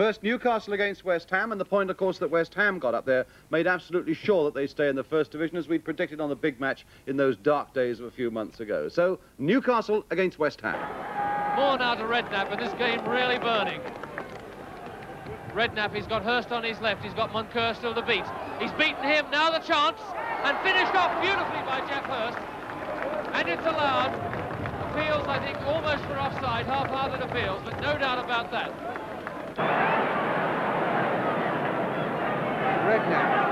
First, Newcastle against West Ham, and the point, of course, that West Ham got up there made absolutely sure that they stay in the First Division, as we'd predicted on the big match in those dark days of a few months ago. So, Newcastle against West Ham. More now to Redknapp, and this game really burning. Redknapp, he's got Hurst on his left, he's got Moncur still to beat. He's beaten him, now the chance, and finished off beautifully by Geoff Hurst. And it's allowed. Appeals, I think, almost for offside, half-hearted appeals, but no doubt about that. Redknapp.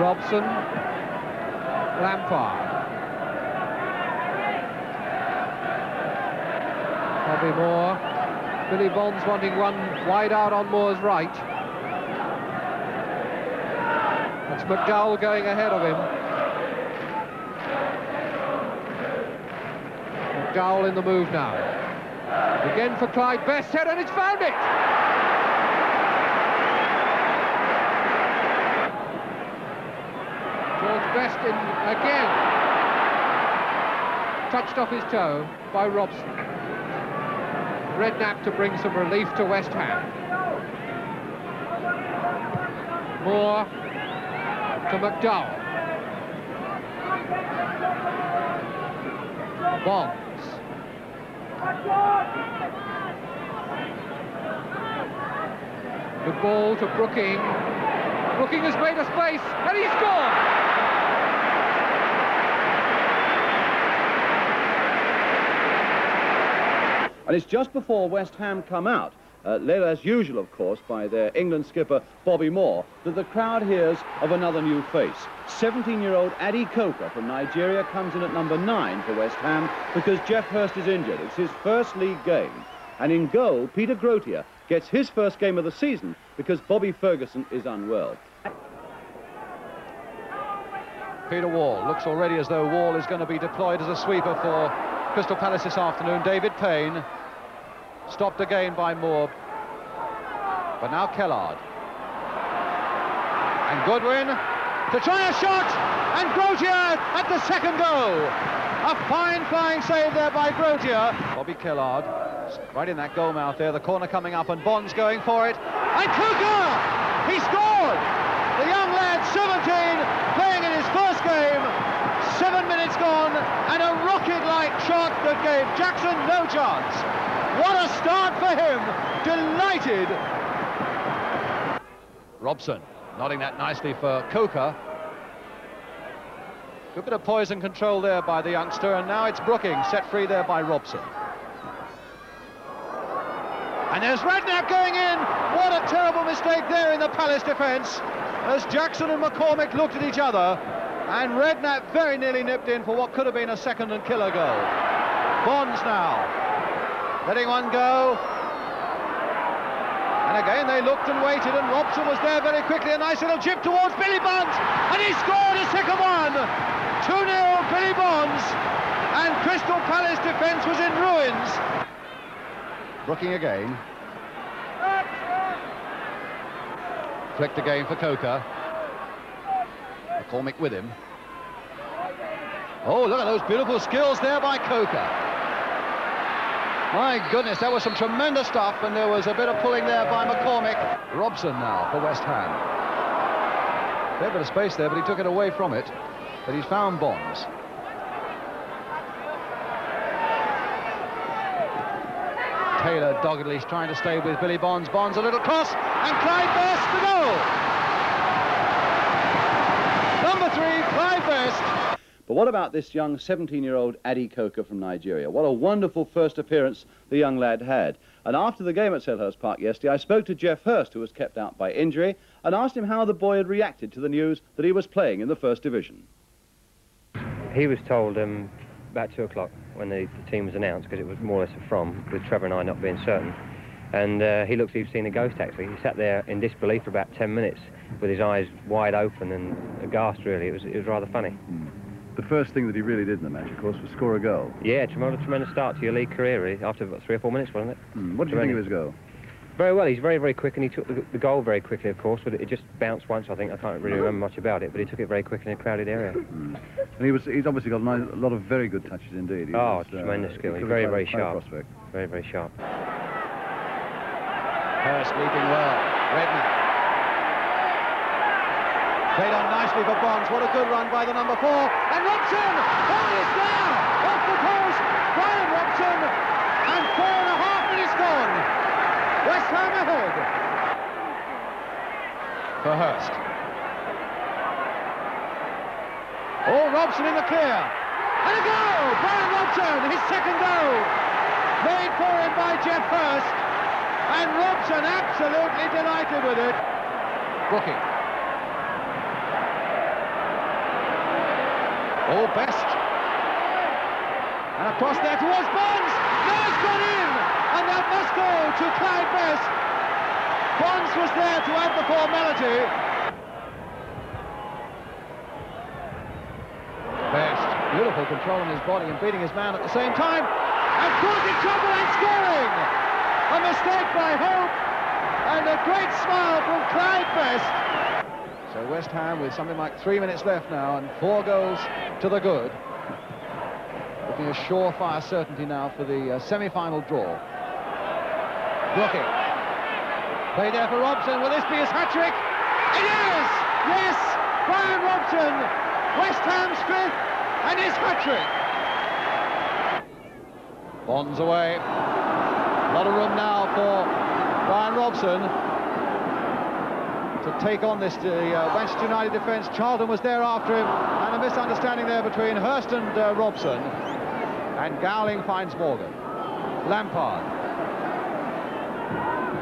Robson. Lampard. Bobby Moore. Billy Bonds wanting one wide out on Moore's right. That's McDowell going ahead of him. McDowell in the move now. Again for Clyde, best head, and it's found it! George Best in again. Touched off his toe by Robson. Redknapp to bring some relief to West Ham. Moore to McDowell. Bonds. The ball to Brooking. Brooking has made a space, and he's gone! And it's just before West Ham come out, led as usual, of course, by their England skipper, Bobby Moore, that the crowd hears of another new face. 17-year-old Adi Coker from Nigeria comes in at number 9 for West Ham because Geoff Hurst is injured. It's his first league game. And in goal, Peter Grotier gets his first game of the season because Bobby Ferguson is unwell. Peter Wall looks already as though Wall is going to be deployed as a sweeper for Crystal Palace this afternoon. David Payne stopped again by Moore, but now Kellard and Goodwin to try a shot, and Grotier at the second goal. A fine flying save there by Grotier. Bobby Kellard right in that goal mouth there, the corner coming up, and Bonds going for it, and Coker, he scored. The young lad, 17, playing in his first game. 7 minutes gone, and a rocket-like shot that gave Jackson no chance. What a start for him! Delighted! Robson nodding that nicely for Coker. Good bit of poison control there by the youngster, and now it's Brooking set free there by Robson. And there's Redknapp going in. What a terrible mistake there in the Palace defence, as Jackson and McCormick looked at each other, and Redknapp very nearly nipped in for what could have been a second and killer goal. Bonds now letting one go, and again they looked and waited, and Robson was there very quickly. A nice little chip towards Billy Bonds, and he scored a second one. 2-0 Billy Bonds, and Crystal Palace defence was in ruins. Brooking again. Flicked again for Coker. McCormick with him. Oh, look at those beautiful skills there by Coker. My goodness, that was some tremendous stuff, and there was a bit of pulling there by McCormick. Robson now for West Ham. A bit of space there, but he took it away from it. But he's found Bonds. Taylor doggedly trying to stay with Billy Bonds. Bonds a little cross, and Clyde Best the goal. Number 3, Clyde Best. But what about this young 17-year-old Adi Coker from Nigeria? What a wonderful first appearance the young lad had. And after the game at Selhurst Park yesterday, I spoke to Geoff Hurst, who was kept out by injury, and asked him how the boy had reacted to the news that he was playing in the First Division. He was told about 2 o'clock when the team was announced, because it was more or less a from, with Trevor and I not being certain. And he looks like he'd seen a ghost, actually. He sat there in disbelief for about 10 minutes with his eyes wide open and aghast, really. It was rather funny. The first thing that he really did in the match, of course, was score a goal. Yeah, tremendous start to your league career, really, after about 3 or 4 minutes, wasn't it? What did you think of his goal? Very well. He's very, very quick, and he took the goal very quickly, of course, but it just bounced once, I think. I can't really remember much about it, but he took it very quickly in a crowded area. And he's obviously got a lot of very good touches indeed. Tremendous skill. He's very, very sharp. Prospect. Very, very sharp. Hurst leaping well. Redknapp. Played on nicely for Bonds. What a good run by the number 4. And Robson! Oh, he's there! Off the post! Bryan Robson! And 4.5 minutes gone. West Ham ahead. For Hurst. Oh, Robson in the clear. And a goal! Bryan Robson, his second goal. Made for him by Geoff Hurst. And Robson absolutely delighted with it. Brooking. Oh, Best. And across there towards Bonds. No, it's gone in. And that must go to Clyde Best. Bonds was there to add the formality. Best. Beautiful control on his body and beating his man at the same time. And causing trouble and scoring. A mistake by Hope. And a great smile from Clyde Best. So West Ham with something like 3 minutes left now and 4 goals to the good. Looking a surefire certainty now for the semi-final draw. Brooking. Played there for Robson. Will this be his hat-trick? It is! Yes! Bryan Robson, West Ham's 5th and his hat-trick. Bonds away. A lot of room now for Bryan Robson to take on this Manchester United defence. Charlton was there after him, and a misunderstanding there between Hurst and Robson. And Gowling finds Morgan. Lampard.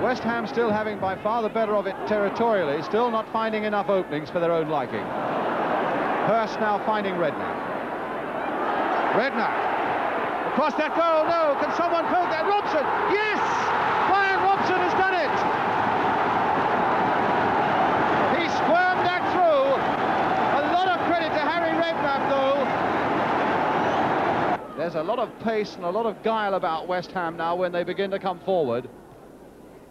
West Ham still having by far the better of it territorially, still not finding enough openings for their own liking. Hurst now finding Redknapp. Redknapp. Across that goal, no, can someone poke that? Robson, yes! Bryan Robson has done it! He squirmed that through. A lot of credit to Harry Redknapp, though. There's a lot of pace and a lot of guile about West Ham now when they begin to come forward,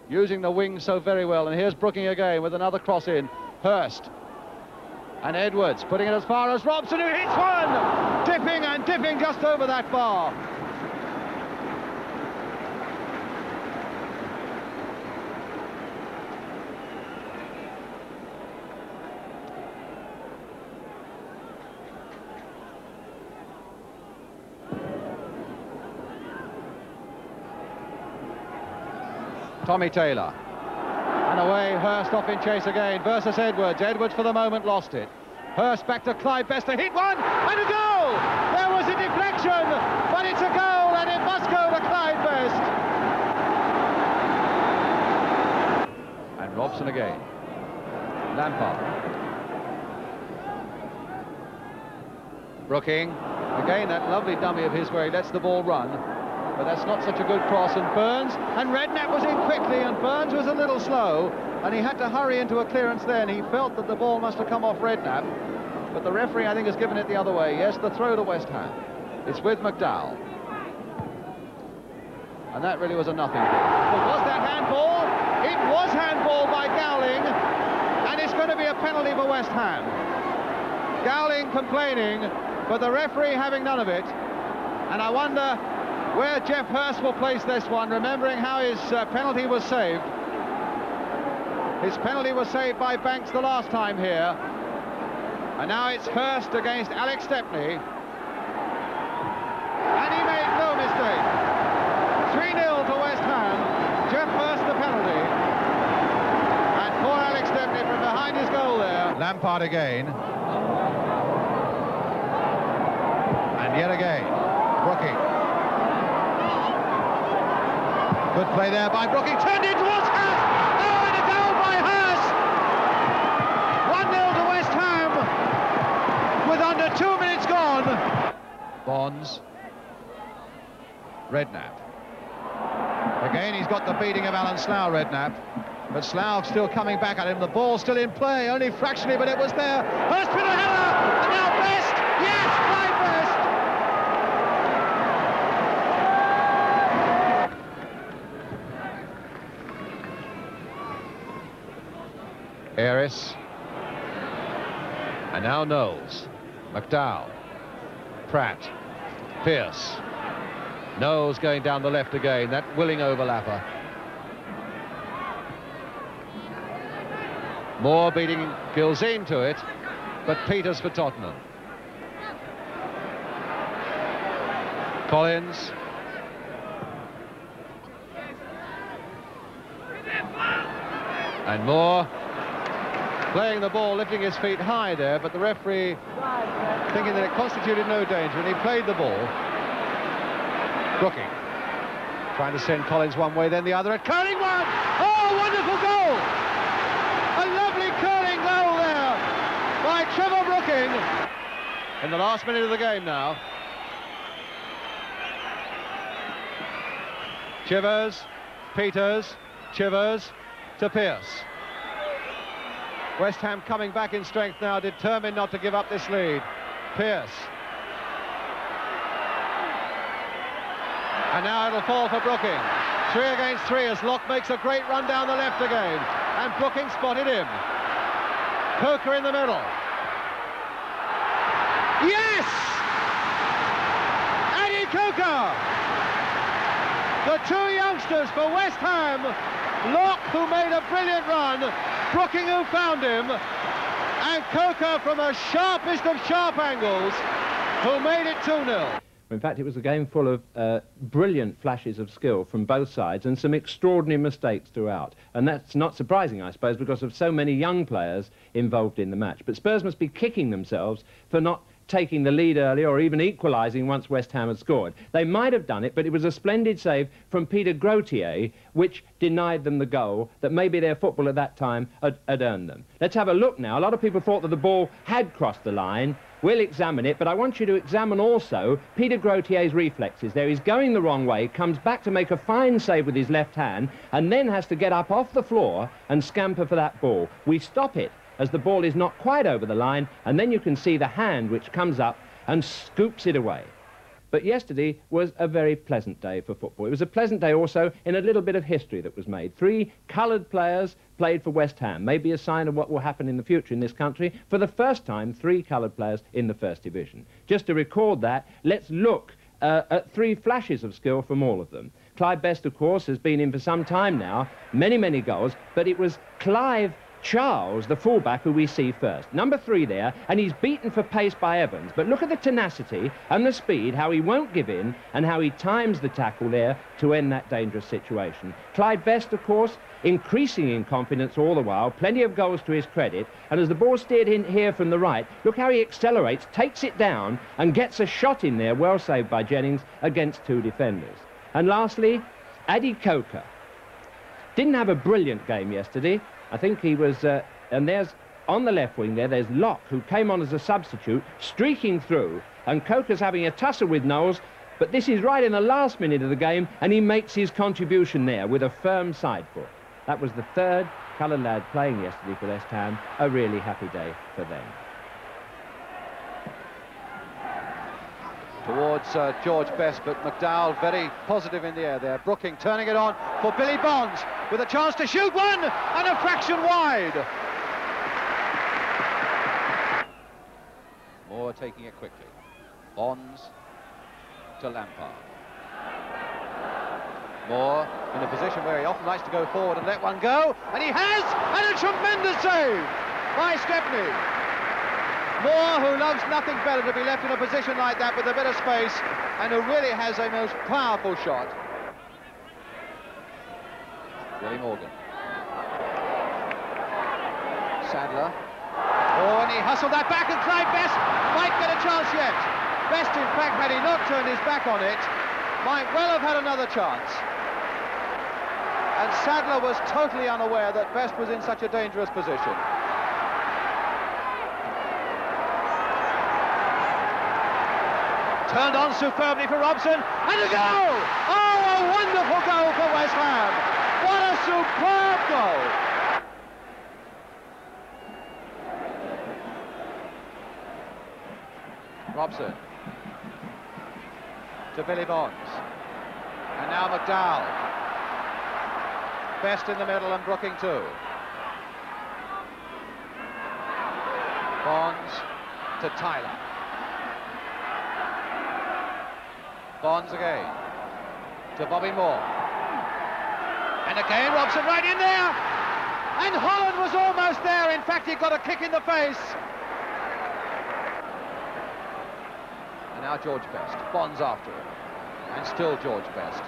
using the wings so very well. And here's Brooking again with another cross in. Hurst. And Edwards putting it as far as Robson, who hits one! Dipping and dipping just over that bar. Tommy Taylor. And away, Hurst off in chase again versus Edwards. Edwards for the moment lost it. Hurst back to Clyde Best to hit one and a goal! There was a deflection, but it's a goal and it must go to Clyde Best. And Robson again. Lampard. Brooking. Again, that lovely dummy of his where he lets the ball run. But that's not such a good cross, and Burns, and Redknapp was in quickly, and Burns was a little slow, and he had to hurry into a clearance then. He felt that the ball must have come off Redknapp, but the referee, I think, has given it the other way. Yes, the throw to West Ham. It's with McDowell. And that really was a nothing. But was that handball? It was handball by Gowling, and it's going to be a penalty for West Ham. Gowling complaining, but the referee having none of it, and I wonder where Geoff Hurst will place this one, remembering how his penalty was saved. His penalty was saved by Banks the last time here. And now it's Hurst against Alex Stepney. And he made no mistake. 3-0 to West Ham. Geoff Hurst the penalty. And poor Alex Stepney from behind his goal there. Lampard again. And yet again, Brooking. Good play there by Brooking, turned in towards Hurst! Oh, and a goal by Hurst! 1-0 to West Ham, with under 2 minutes gone. Bonds. Redknapp. Again, he's got the beating of Alan Slough, Redknapp. But Slough still coming back at him. The ball still in play, only fractionally, but it was there. Hurst with a header, and now Best! Yes, Clyde Best! Harris. And now Knowles. McDowell. Pratt. Pearce. Knowles going down the left again, that willing overlapper. Moore beating Gilzine to it, but Peters for Tottenham. Collins. And Moore playing the ball, lifting his feet high there, but the referee thinking that it constituted no danger, and he played the ball. Brooking trying to send Collins one way, then the other. A curling one! Oh, wonderful goal! A lovely curling goal there by Trevor Brooking. In the last minute of the game now. Chivers, Peters, Chivers to Pearce. West Ham coming back in strength now, determined not to give up this lead. Pearce. And now it'll fall for Brooking. 3 against 3 as Locke makes a great run down the left again. And Brooking spotted him. Coker in the middle. Yes! Eddie Coker! The 2 youngsters for West Ham. Locke, who made a brilliant run. Brooking, who found him. And Coker from a sharpest of sharp angles, who made it 2-0. In fact, it was a game full of brilliant flashes of skill from both sides and some extraordinary mistakes throughout. And that's not surprising, I suppose, because of so many young players involved in the match. But Spurs must be kicking themselves for not taking the lead early or even equalising once West Ham had scored. They might have done it, but it was a splendid save from Peter Grotier which denied them the goal that maybe their football at that time had earned them. Let's have a look now. A lot of people thought that the ball had crossed the line. We'll examine it, but I want you to examine also Peter Grotier's reflexes there. He's going the wrong way, comes back to make a fine save with his left hand, and then has to get up off the floor and scamper for that ball. We stop it as the ball is not quite over the line, and then you can see the hand which comes up and scoops it away. But yesterday was a very pleasant day for football. It was a pleasant day also in a little bit of history that was made. 3 coloured players played for West Ham, maybe a sign of what will happen in the future in this country. For the first time, 3 coloured players in the First Division. Just to record that, let's look at 3 flashes of skill from all of them. Clyde Best, of course, has been in for some time now, many goals, but it was Clive Charles, the fullback, who we see first. Number 3 there, and he's beaten for pace by Evans. But look at the tenacity and the speed, how he won't give in, and how he times the tackle there to end that dangerous situation. Clyde Best, of course, increasing in confidence all the while, plenty of goals to his credit, and as the ball steered in here from the right, look how he accelerates, takes it down, and gets a shot in there, well saved by Jennings, against 2 defenders. And lastly, Eddie Coker. Didn't have a brilliant game yesterday. I think he was, and there's, on the left wing there, there's Locke, who came on as a substitute, streaking through, and Coker's having a tussle with Knowles, but this is right in the last minute of the game, and he makes his contribution there with a firm side foot. That was the 3rd coloured lad playing yesterday for West Ham. A really happy day for them. Towards George Best, but McDowell very positive in the air there. Brooking turning it on for Billy Bonds with a chance to shoot one and a fraction wide. Moore taking it quickly. Bonds to Lampard. Moore in a position where he often likes to go forward and let one go, and he has, and a tremendous save by Stepney. Moore, who loves nothing better to be left in a position like that with a bit of space, and who really has a most powerful shot. Willie Morgan. Sadler. Oh, and he hustled that back, and Clyde Best might get a chance yet. Best, in fact, had he not turned his back on it, might well have had another chance. And Sadler was totally unaware that Best was in such a dangerous position. Turned on superbly for Robson, and a goal! Oh, a wonderful goal for West Ham! What a superb goal! Robson to Billy Bonds, and now McDowell. Best in the middle and Brooking too. Bonds to Tyler. Bonds again to Bobby Moore. And again Robson right in there. And Holland was almost there. In fact, he got a kick in the face. And now George Best. Bonds after him. And still George Best.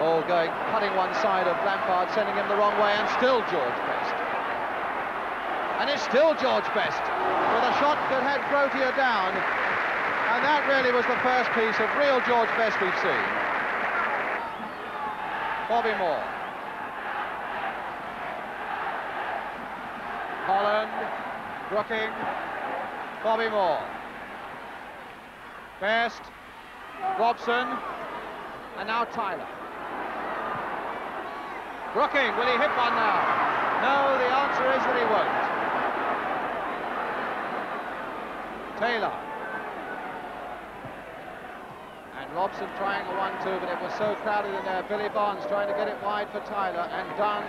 All going, cutting one side of Lampard, sending him the wrong way, and still George Best. And it's still George Best with a shot that had Grotier down. And that really was the first piece of real George Best we've seen. Bobby Moore. Holland, Brooking, Bobby Moore. Best, Robson, and now Tyler. Brooking, will he hit one now? No, the answer is that he won't. Taylor. And Robson trying a 1-2, but it was so crowded in there. Billy Bonds trying to get it wide for Tyler, and Dunn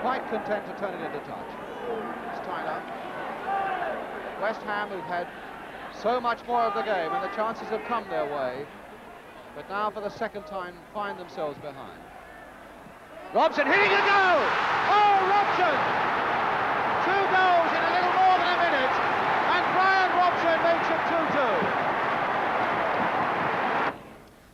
quite content to turn it into touch. It's Tyler. West Ham, who've had so much more of the game, and the chances have come their way, but now for the second time find themselves behind. Robson hitting a goal! Oh, Robson! 2 goals in a little more than a minute, and Bryan Robson makes it 2-2.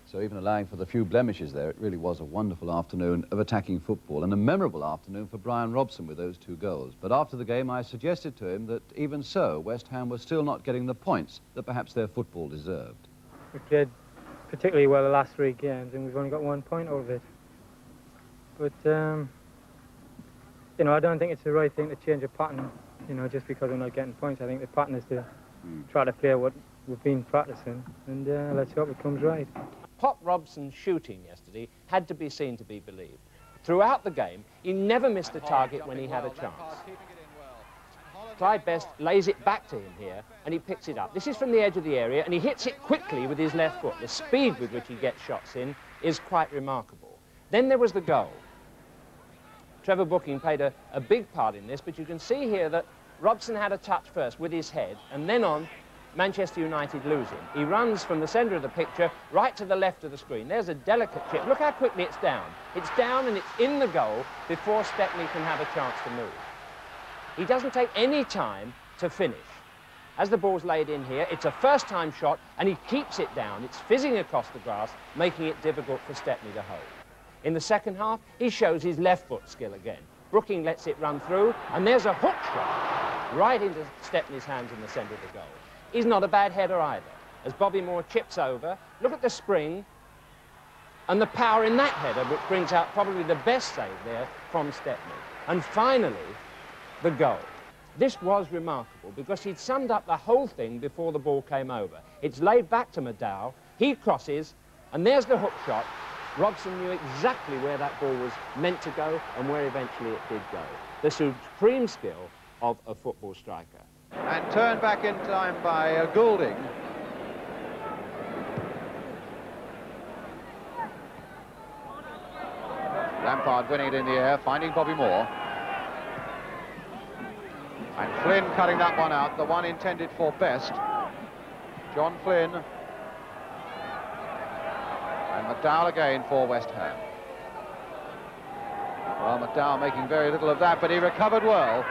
So even allowing for the few blemishes there, it really was a wonderful afternoon of attacking football, and a memorable afternoon for Bryan Robson with those 2 goals. But after the game, I suggested to him that even so, West Ham was still not getting the points that perhaps their football deserved. We played particularly well the last 3 games, and we've only got 1 point out of it. But, you know, I don't think it's the right thing to change a pattern, you know, just because we're not getting points. I think the pattern is to try to play what we've been practicing, and let's hope it comes right. Pop Robson's shooting yesterday had to be seen to be believed. Throughout the game, he never missed a target when he had a chance. Clyde Best lays it back to him here, and he picks it up. This is from the edge of the area, and he hits it quickly with his left foot. The speed with which he gets shots in is quite remarkable. Then there was the goal. Trevor Brooking played a big part in this, but you can see here that Robson had a touch first with his head, and then on, Manchester United lose him. He runs from the centre of the picture right to the left of the screen. There's a delicate chip. Look how quickly it's down. It's down and it's in the goal before Stepney can have a chance to move. He doesn't take any time to finish. As the ball's laid in here, it's a first-time shot, and he keeps it down. It's fizzing across the grass, making it difficult for Stepney to hold. In the second half, he shows his left foot skill again. Brooking lets it run through, and there's a hook shot right into Stepney's hands in the centre of the goal. He's not a bad header either. As Bobby Moore chips over, look at the spring and the power in that header, which brings out probably the best save there from Stepney. And finally, the goal. This was remarkable because he'd summed up the whole thing before the ball came over. It's laid back to McDowell, he crosses, and there's the hook shot. Robson knew exactly where that ball was meant to go and where eventually it did go. The supreme skill of a football striker. And turned back in time by Goulding. Lampard winning it in the air, finding Bobby Moore. And Flynn cutting that one out, the one intended for Best. John Flynn. And McDowell again for West Ham. Well, McDowell making very little of that, but he recovered well.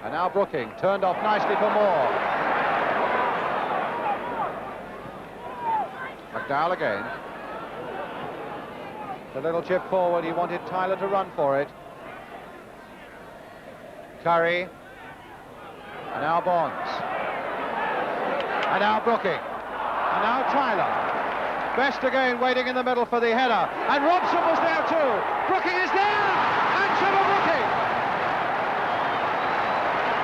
And now Brooking, turned off nicely for Moore. McDowell again. The little chip forward, he wanted Tyler to run for it. Curry. And now Bonds. And now Brooking. And now Tyler. Best again waiting in the middle for the header. And Robson was there too. Brooking is there! And Trevor Brooking!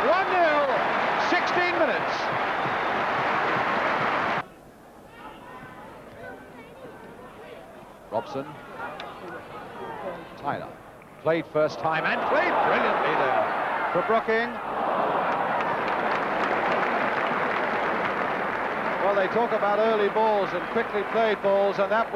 1-0, 16 minutes. Robson. Tyler. Played first time and played brilliantly there. For Brooking. Well, they talk about early balls and quickly played balls, and that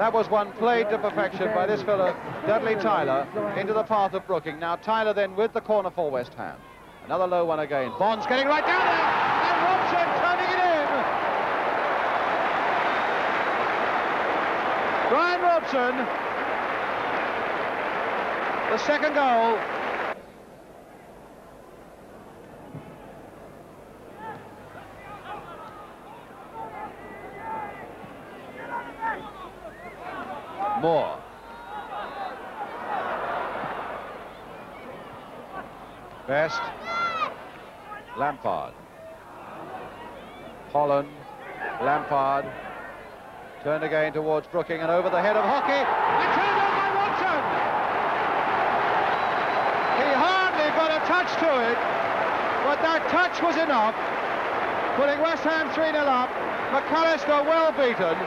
That was one played to perfection by this fellow, Dudley Tyler, into the path of Brooking. Now Tyler then with the corner for West Ham. Another low one again. Bond's getting right down there, and Robson turning it in. Bryan Robson, the second goal. Moore. Best. Lampard. Holland. Lampard. Turned again towards Brooking and over the head of Hockey. And turned on by Watson. He hardly got a touch to it, but that touch was enough, putting West Ham 3-0 up. McAllister well beaten.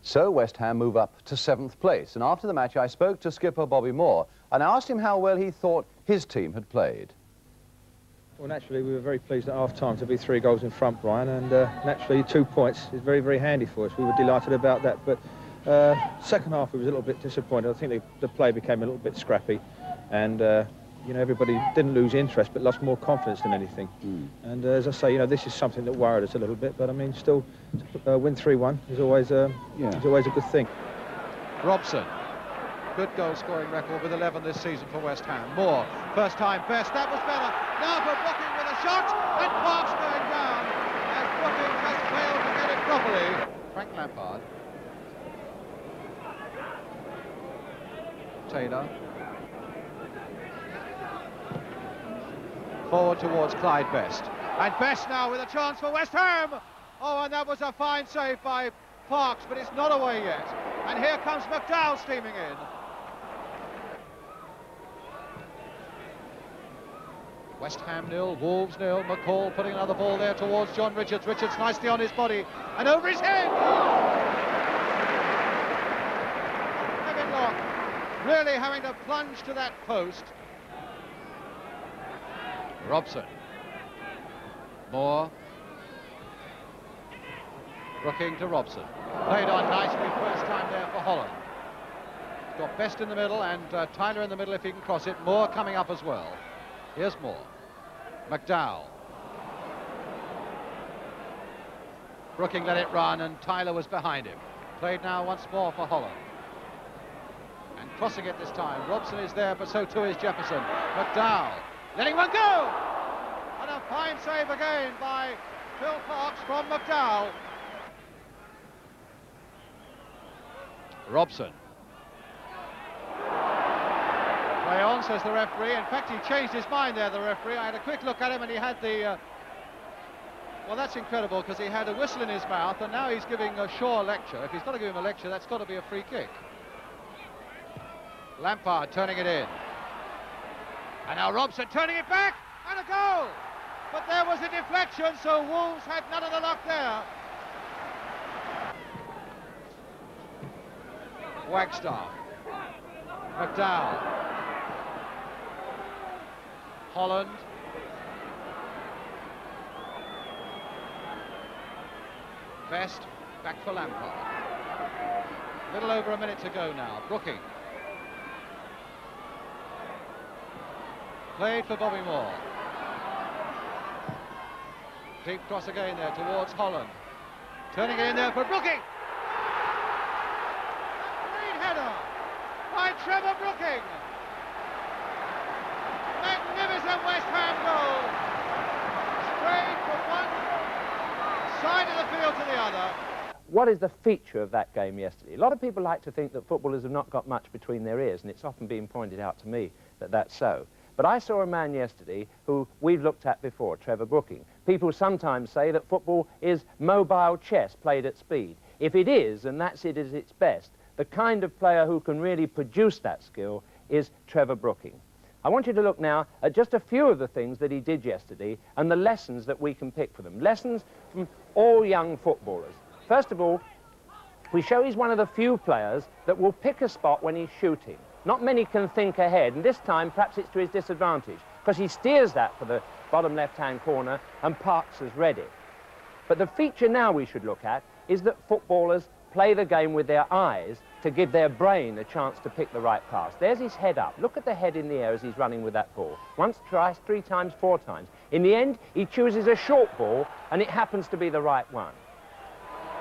So West Ham move up to 7th place, and after the match I spoke to skipper Bobby Moore and asked him how well he thought his team had played. Well, naturally we were very pleased at half-time to be 3 goals in front, Brian, and naturally 2 points is very, very handy for us. We were delighted about that, but second half we was a little bit disappointed. I think the play became a little bit scrappy, and you know, everybody didn't lose interest but lost more confidence than anything. And as I say, you know, this is something that worried us a little bit, but I mean, still, to win 3-1 is always a good thing. Robson, good goal-scoring record with 11 this season for West Ham. Moore, first time best, that was better. Now for Brooking with a shot, and Parks going down as Brooking has failed to get it properly. Frank Lampard. Taylor. Forward towards Clyde Best. And Best now with a chance for West Ham. Oh, and that was a fine save by Parks, but it's not away yet. And here comes McDowell steaming in. West Ham 0, Wolves 0. McCall putting another ball there towards John Richards. Richards nicely on his body and over his head. Kevin Locke really having to plunge to that post. Robson. Moore. Brooking to Robson. Played on nicely first time there for Holland. Got Best in the middle and Tyler in the middle if he can cross it. Moore coming up as well. Here's Moore. McDowell. Brooking let it run and Tyler was behind him. Played now once more for Holland. And crossing it this time. Robson is there, but so too is Jefferson. McDowell letting one go! And a fine save again by Phil Parks from McDowell. Robson. Play on, says the referee. In fact, he changed his mind there, the referee. I had a quick look at him and he had the... well, that's incredible because he had a whistle in his mouth and now he's giving a Shaw lecture. If he's got to give him a lecture, that's got to be a free kick. Lampard turning it in. And now Robson turning it back, and a goal! But there was a deflection, so Wolves had none of the luck there. Wagstaff. McDowell. Holland. Best, back for Lampard. A little over a minute to go now. Brooking. Played for Bobby Moore. Deep cross again there towards Holland. Turning it in there for Brooking. A great header by Trevor Brooking. Magnificent West Ham goal. Straight from one side of the field to the other. What is the feature of that game yesterday? A lot of people like to think that footballers have not got much between their ears, and it's often been pointed out to me that that's so. But I saw a man yesterday who we've looked at before, Trevor Brooking. People sometimes say that football is mobile chess played at speed. If it is, and that's it at its best, the kind of player who can really produce that skill is Trevor Brooking. I want you to look now at just a few of the things that he did yesterday and the lessons that we can pick from them. Lessons from all young footballers. First of all, we show he's one of the few players that will pick a spot when he's shooting. Not many can think ahead, and this time perhaps it's to his disadvantage, because he steers that for the bottom left-hand corner and Parks has read it. But the feature now we should look at is that footballers play the game with their eyes to give their brain a chance to pick the right pass. There's his head up. Look at the head in the air as he's running with that ball. Once, twice, 3 times, 4 times. In the end, he chooses a short ball, and it happens to be the right one.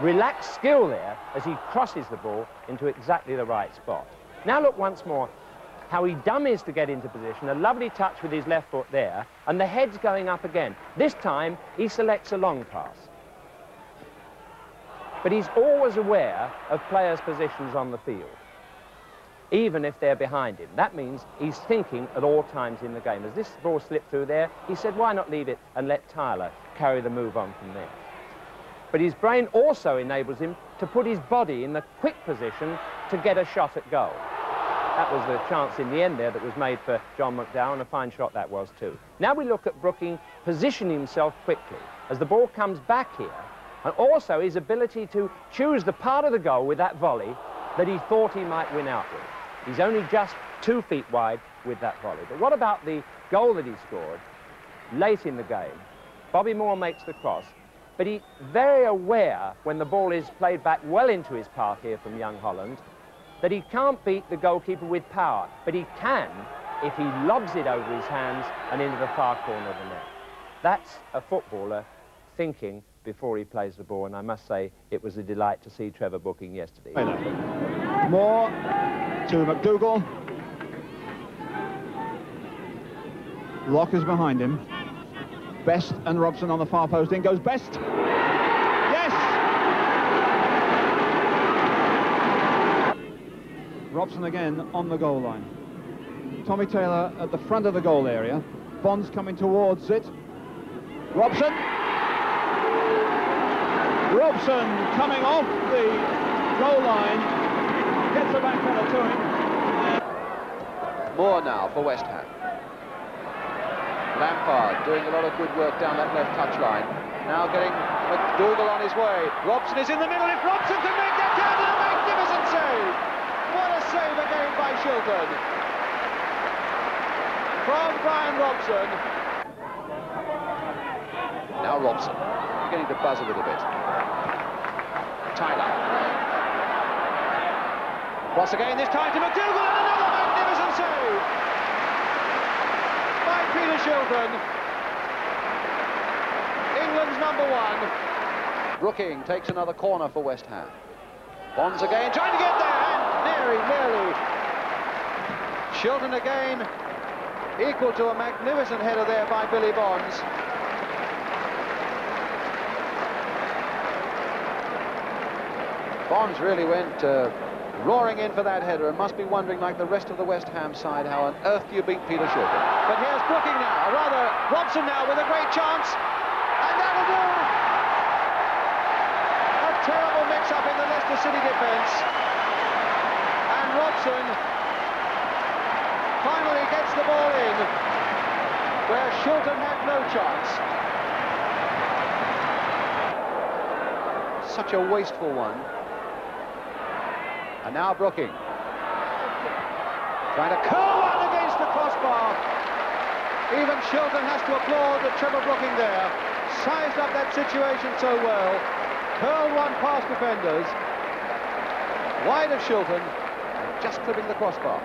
Relaxed skill there as he crosses the ball into exactly the right spot. Now look once more how he dummies to get into position. A lovely touch with his left foot there, and the head's going up again. This time, he selects a long pass. But he's always aware of players' positions on the field, even if they're behind him. That means he's thinking at all times in the game. As this ball slipped through there, he said, why not leave it and let Tyler carry the move on from there? But his brain also enables him to put his body in the quick position to get a shot at goal. That was the chance in the end there that was made for John McDowell, and a fine shot that was too. Now we look at Brooking positioning himself quickly as the ball comes back here, and also his ability to choose the part of the goal with that volley that he thought he might win out with. He's only just 2 feet wide with that volley. But what about the goal that he scored late in the game? Bobby Moore makes the cross, but he's very aware when the ball is played back well into his path here from Young Holland that he can't beat the goalkeeper with power, but he can if he lobs it over his hands and into the far corner of the net. That's a footballer thinking before he plays the ball, and I must say it was a delight to see Trevor Brooking yesterday. Moore to McDougall. Locke is behind him. Best and Robson on the far post. In goes Best. Yes! Robson again on the goal line. Tommy Taylor at the front of the goal area. Bonds coming towards it. Robson. Robson coming off the goal line, gets the back pedal to him. Moore now for West Ham. Lampard doing a lot of good work down that left touch line. Now getting McDougall on his way. Robson is in the middle. If Robson can make that down, and a magnificent save! What a save again by Shilton. From Bryan Robson. Now Robson, beginning to buzz a little bit. Tyler. Cross again, this time to McDougall, and another magnificent save by Peter Shilton. England's #1. Brooking takes another corner for West Ham. Bonds again, trying to get there, and nearly. Shilton again, equal to a magnificent header there by Billy Bonds. Bonds really went roaring in for that header and must be wondering, like the rest of the West Ham side, how on earth do you beat Peter Shilton? But here's Brooking now, or rather Robson now with a great chance, and that'll do! A terrible mix-up in the Leicester City defence, and Robson finally gets the ball in where Shilton had no chance. Such a wasteful one. And now Brooking trying to curl one against the crossbar. Even Shilton has to applaud that Trevor Brooking there sized up that situation so well, curled one past defenders, wide of Shilton, and just clipping the crossbar.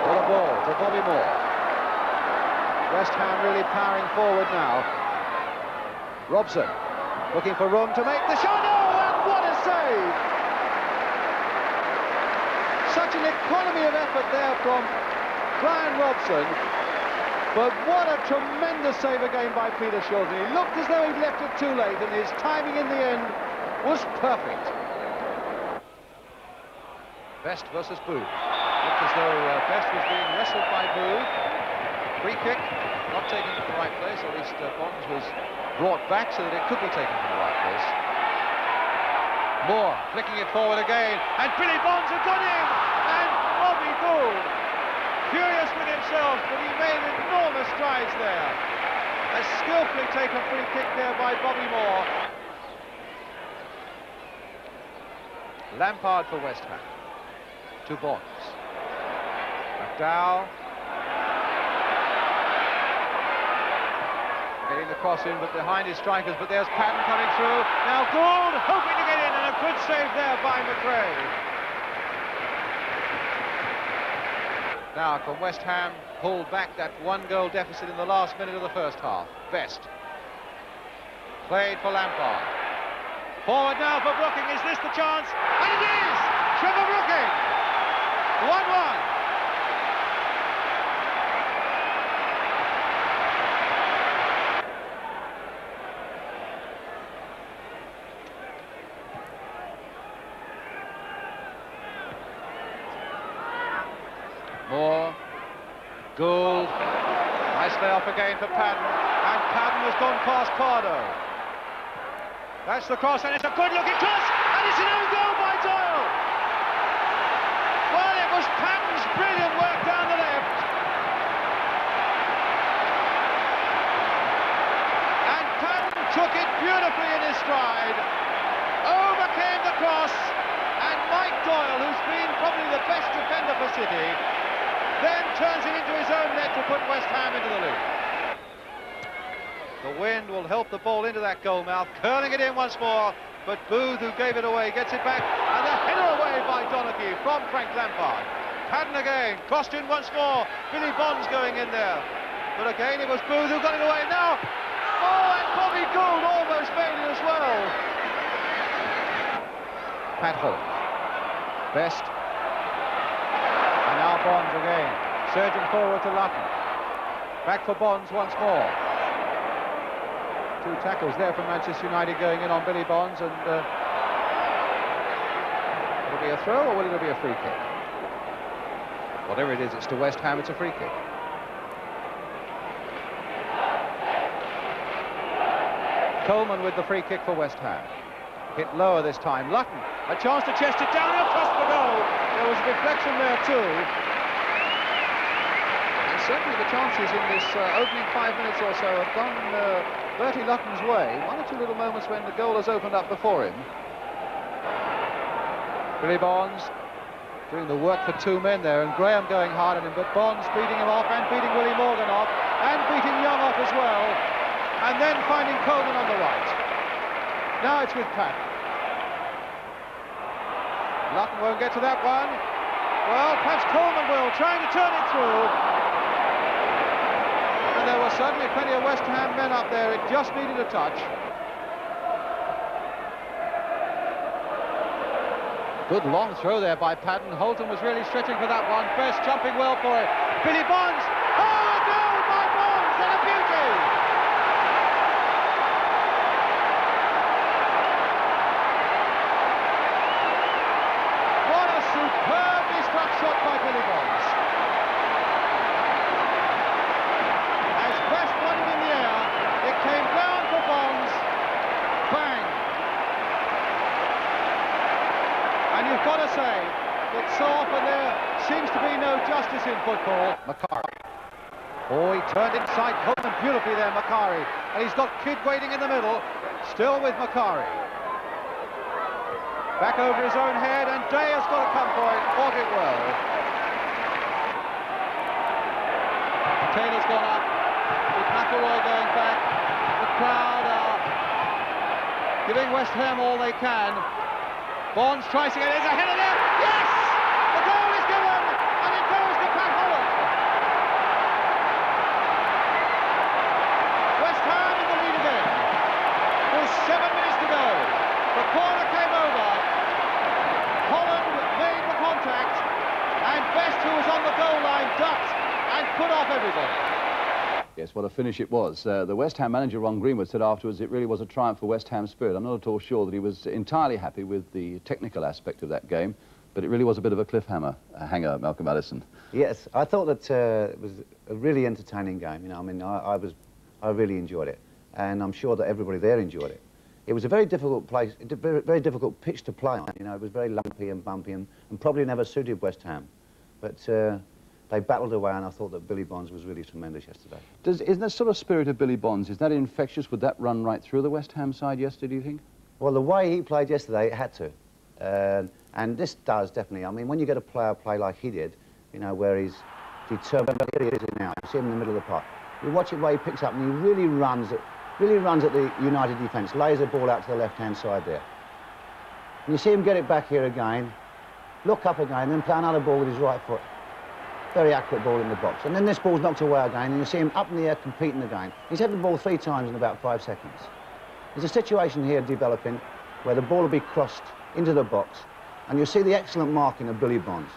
For the ball to Bobby Moore. West Ham really powering forward now. Robson looking for room to make the shot. Oh, and what a save! Such an economy of effort there from Bryan Robson. But what a tremendous save again by Peter Shilton. He looked as though he'd left it too late, and his timing in the end was perfect. Best versus Boo. Looked as though Best was being wrestled by Boo. Free kick, not taken to the right place, or at least Bonds was brought back so that it could be taken from the right place. Moore flicking it forward again, and Billy Bonds had got him, and Bobby Gould, furious with himself, but he made enormous strides there. A skillfully taken free kick there by Bobby Moore. Lampard for West Ham. To Bonds. McDowell. Getting the cross in, but behind his strikers, but there's Patton coming through. Now Gould hoping to get in, and a good save there by McRae. Now can West Ham pull back that 1-goal deficit in the last minute of the first half? Best. Played for Lampard. Forward now for Brooking. Is this the chance? And it is! Trevor Brooking! 1-1. Moore, Gould, nice lay off again for Patton, and Patton has gone past Pardo. That's the cross, and it's a good-looking cross, and it's an own goal by Doyle. Well, it was Patton's brilliant work down the left, and Patton took it beautifully in his stride, overcame the cross, and Mike Doyle, who's been probably the best defender for City, then turns it into his own net to put West Ham into the lead. The wind will help the ball into that goal mouth, curling it in once more, but Booth, who gave it away, gets it back, and a header away by Donaghy from Frank Lampard. Patton again, crossed in once more, Billy Bonds going in there, but again it was Booth who got it away. Now, oh, and Bobby Gould almost made it as well. Pat Holt, Best. Now Bonds again, surging forward to Luton. Back for Bonds once more. 2 tackles there from Manchester United going in on Billy Bonds, and will it be a throw or will it be a free kick? Whatever it is, it's to West Ham, it's a free kick. Coleman with the free kick for West Ham. Hit lower this time. Luton, a chance to chest it down across the goal. There was a deflection there too. And certainly the chances in this opening 5 minutes or so have gone Bertie Lutton's way. 1 or 2 little moments when the goal has opened up before him. Billy Bonds doing the work for 2 men there, and Graham going hard at him, but Bonds beating him off and beating Willie Morgan off and beating Young off as well, and then finding Coleman on the right. Now it's with Patton. Luton won't get to that one. Well, perhaps Coleman will, trying to turn it through. And there were certainly plenty of West Ham men up there. It just needed a touch. Good long throw there by Patton. Holton was really stretching for that one. Best jumping well for it. Billy Bonds. Oh, a goal by Bonds. And a beauty. What a superbly struck shot by Billy Bonds. As West won it in the air, it came down for Bonds. Bang. And you've got to say that so often there seems to be no justice in football. Macari. Oh, he turned inside Coleman beautifully there, Macari. And he's got Kidd waiting in the middle, still with Macari. Back over his own head, and Day has got to come for it, fought it well. Taylor's gone up, with McElroy going back. The crowd are giving West Ham all they can. Bonds tries to get it. There's a header there. Yes! The goal is given, and it goes to Pat Holland. West Ham in the lead again. With 7 minutes to go. The corner came over. Holland made the contact, and Best, who was on the goal line, ducked and put off everybody. Yes, what a finish it was. The West Ham manager, Ron Greenwood, said afterwards it really was a triumph for West Ham spirit. I'm not at all sure that he was entirely happy with the technical aspect of that game, but it really was a bit of a cliffhanger, Malcolm Allison. Yes, I thought that it was a really entertaining game. You know, I mean, I really enjoyed it, and I'm sure that everybody there enjoyed it. It was a very difficult place, very difficult pitch to play on. You know, it was very lumpy and bumpy, and probably never suited West Ham, but. They battled away, and I thought that Billy Bonds was really tremendous yesterday. Isn't that sort of spirit of Billy Bonds, is that infectious? Would that run right through the West Ham side yesterday, do you think? Well, the way he played yesterday, it had to. And this does, definitely. I mean, when you get a player play like he did, you know, where he's determined, here he is now, you see him in the middle of the park. You watch it where he picks up and he really runs at the United defence, lays the ball out to the left-hand side there. And you see him get it back here again, look up again, then play another ball with his right foot. Very accurate ball in the box. And then this ball's knocked away again, and you see him up in the air competing again. He's had the ball 3 times in about 5 seconds. There's a situation here developing where the ball will be crossed into the box, and you'll see the excellent marking of Billy Bonds.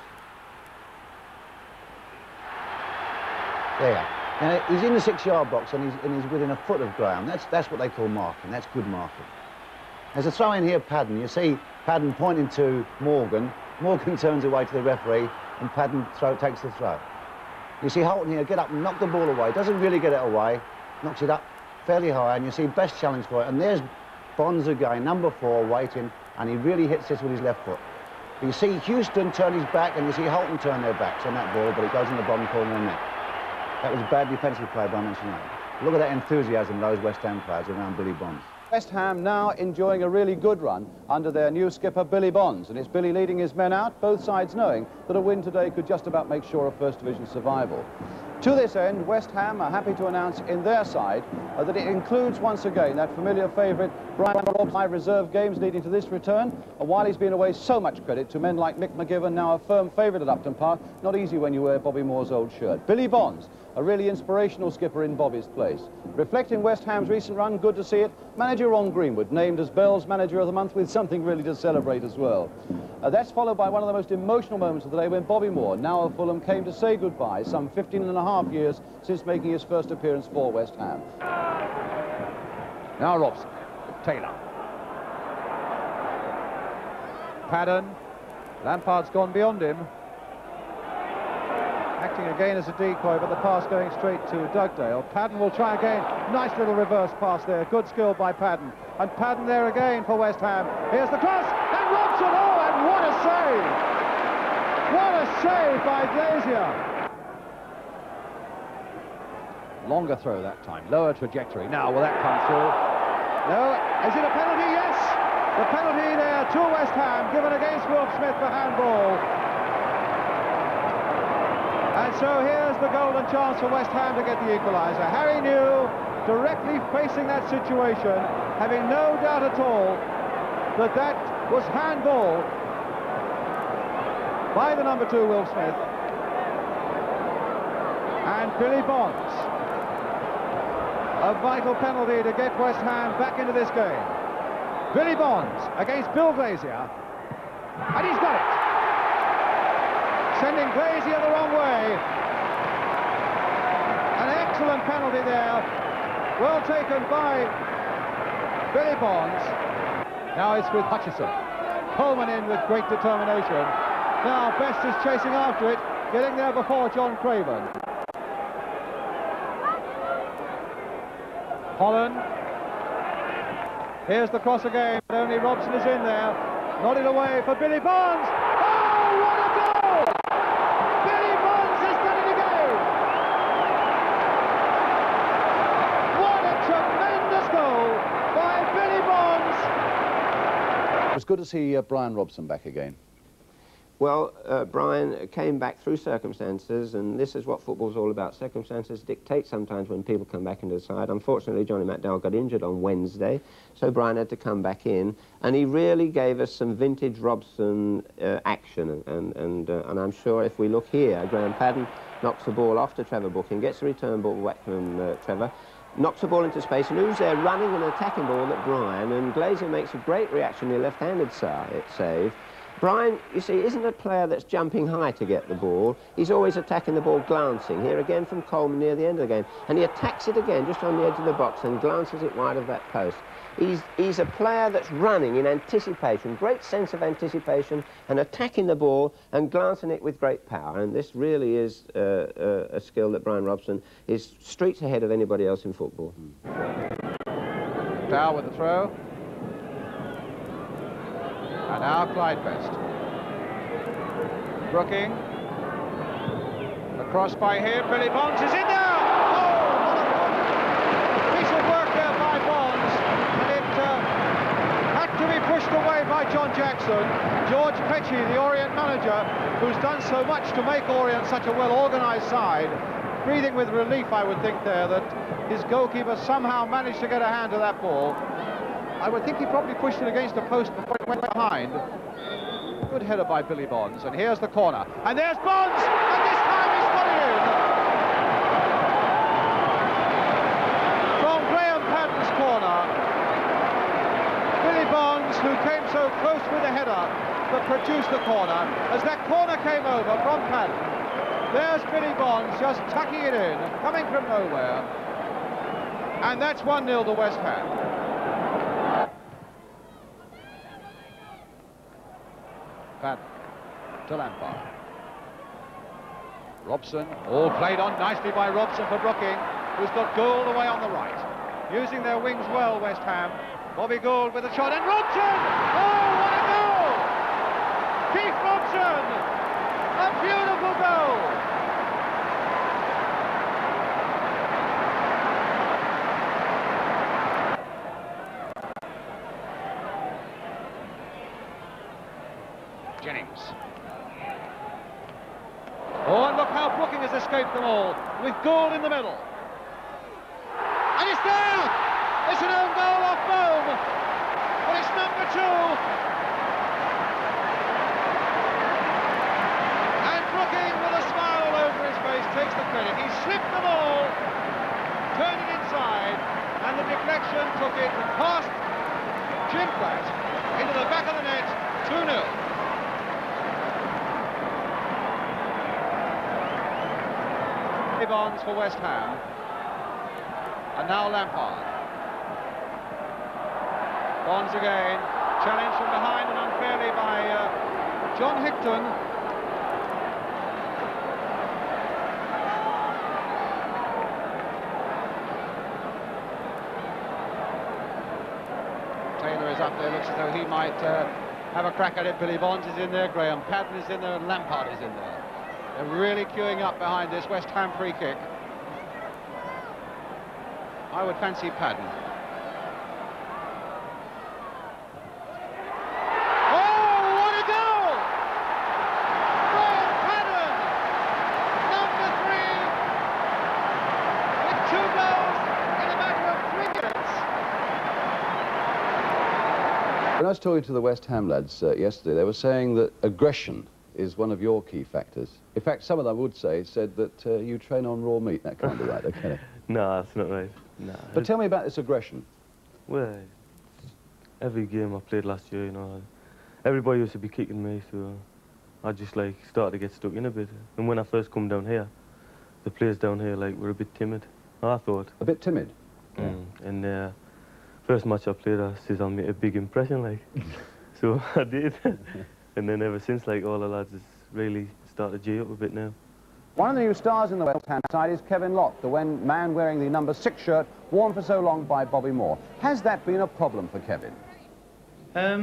There. Now, he's in the 6-yard box, and he's within a foot of ground. That's what they call marking. That's good marking. There's a throw in here, Padden. You see Padden pointing to Morgan. Morgan turns away to the referee, and Padden takes the throw. You see Holton here get up and knock the ball away. Doesn't really get it away. Knocks it up fairly high, and you see best challenge for it. And there's Bonds again, number 4, waiting, and he really hits this with his left foot. But you see Houston turn his back, and you see Holton turn their backs on that ball, but it goes in the bottom corner of the net. That was a bad defensive play by Manchester United. Look at that enthusiasm those West Ham players around Billy Bonds. West Ham now enjoying a really good run under their new skipper, Billy Bonds. And it's Billy leading his men out, both sides knowing that a win today could just about make sure of First Division survival. To this end, West Ham are happy to announce in their side that it includes once again that familiar favourite Bryan Robson. 5 reserve games leading to this return, and while he's been away, so much credit to men like Mick McGivern, now a firm favourite at Upton Park. Not easy when you wear Bobby Moore's old shirt. Billy Bonds, a really inspirational skipper in Bobby's place. Reflecting West Ham's recent run, good to see it. Manager Ron Greenwood named as Bell's Manager of the Month, with something really to celebrate as well. That's followed by one of the most emotional moments of the day when Bobby Moore, now of Fulham, came to say goodbye some 15.5 years since making his first appearance for West Ham. Now Robson, Taylor. Padden, Lampard's gone beyond him. Acting again as a decoy, but the pass going straight to Dugdale. Padden will try again. Nice little reverse pass there. Good skill by Padden. And Padden there again for West Ham. Here's the cross, and Robson, oh, and what a save! What a save by Glazier! Longer throw that time, lower trajectory. Now will that come through? No, is it a penalty? Yes! The penalty there to West Ham, given against Wolf Smith for handball. And so here's the golden chance for West Ham to get the equaliser. Harry New directly facing that situation, having no doubt at all that that was handball by the number 2, Will Smith. And Billy Bonds, a vital penalty to get West Ham back into this game. Billy Bonds against Bill Glazier, and he's got it. Sending Glazier the wrong way. An excellent penalty there, well taken by Billy Bonds. Now it's with Hutchison. Coleman in with great determination. Now Best is chasing after it, getting there before John Craven. Holland. Here's the cross again, but only Robson is in there. Nodded away for Billy Bonds. Oh, what a goal! Billy Bonds has done it again! What a tremendous goal by Billy Bonds! It was good to see Bryan Robson back again. Well, Bryan came back through circumstances, and this is what football's all about. Circumstances dictate sometimes when people come back into the side. Unfortunately, Johnny McDowell got injured on Wednesday, so Bryan had to come back in, and he really gave us some vintage Robson action. And I'm sure if we look here, Graham Padden knocks the ball off to Trevor Brooking, gets the return ball back from Trevor, knocks the ball into space, and who's there running an attacking ball at Bryan, and Glazier makes a great reaction, the left-handed save. Bryan, you see, isn't a player that's jumping high to get the ball. He's always attacking the ball glancing. Here again from Coleman near the end of the game. And he attacks it again just on the edge of the box and glances it wide of that post. He's a player that's running in anticipation, great sense of anticipation, and attacking the ball and glancing it with great power. And this really is a skill that Bryan Robson is streets ahead of anybody else in football. Dow with the throw. And now Clyde Best. Brooking. A cross by here. Billy Bonds is in there. Oh, what a piece of work there by Bonds. And it had to be pushed away by John Jackson. George Petchey, the Orient manager, who's done so much to make Orient such a well-organised side, breathing with relief, I would think, there, that his goalkeeper somehow managed to get a hand to that ball. I would think he probably pushed it against the post before it went behind. Good header by Billy Bonds, and here's the corner. And there's Bonds, and this time he's got it in. From Graham Patton's corner, Billy Bonds, who came so close with the header, but produced the corner. As that corner came over from Patton, there's Billy Bonds just tucking it in, coming from nowhere. And that's 1-0 to West Ham. Patton to Lampard. Robson, all played on nicely by Robson for Brooking, who's got Gould away on the right. Using their wings well, West Ham. Bobby Gould with a shot, and Robson! Oh, what a goal! Keith Robson! A beautiful goal! Jennings. Oh, and look how Brooking has escaped them all, with Gould in the middle. And it's there! It's an own goal off Bohm, but it's number 2. And Brooking, with a smile all over his face, takes the credit. He slipped the ball, turned it inside, and the deflection took it past Jim Platt into the back of the net, 2-0. Bonds for West Ham, and now Lampard. Bonds again, challenged from behind and unfairly by John Hickton. Taylor is up there, looks as though he might have a crack at it. Billy Bonds is in there, Graham Patton is in there, and Lampard is in there. They're really queuing up behind this West Ham free kick. I would fancy Patton. Oh, what a goal! Graham Patton, number 3, with 2 goals in a matter of 3 minutes. When I was talking to the West Ham lads yesterday, they were saying that aggression is one of your key factors. In fact, some of them said that you train on raw meat. That can't be right, okay? No, that's not right. No. But tell me about this aggression. Well, every game I played last year, you know, everybody used to be kicking me, so I just like started to get stuck in a bit. And when I first come down here, the players down here like were a bit timid, I thought. A bit timid? And first match I played, I says I'll make a big impression, like. So I did. And then ever since, like, all the lads has really started to G up a bit now. One of the new stars in the West Ham side is Kevin Locke, the man wearing the number 6 shirt worn for so long by Bobby Moore. Has that been a problem for Kevin? I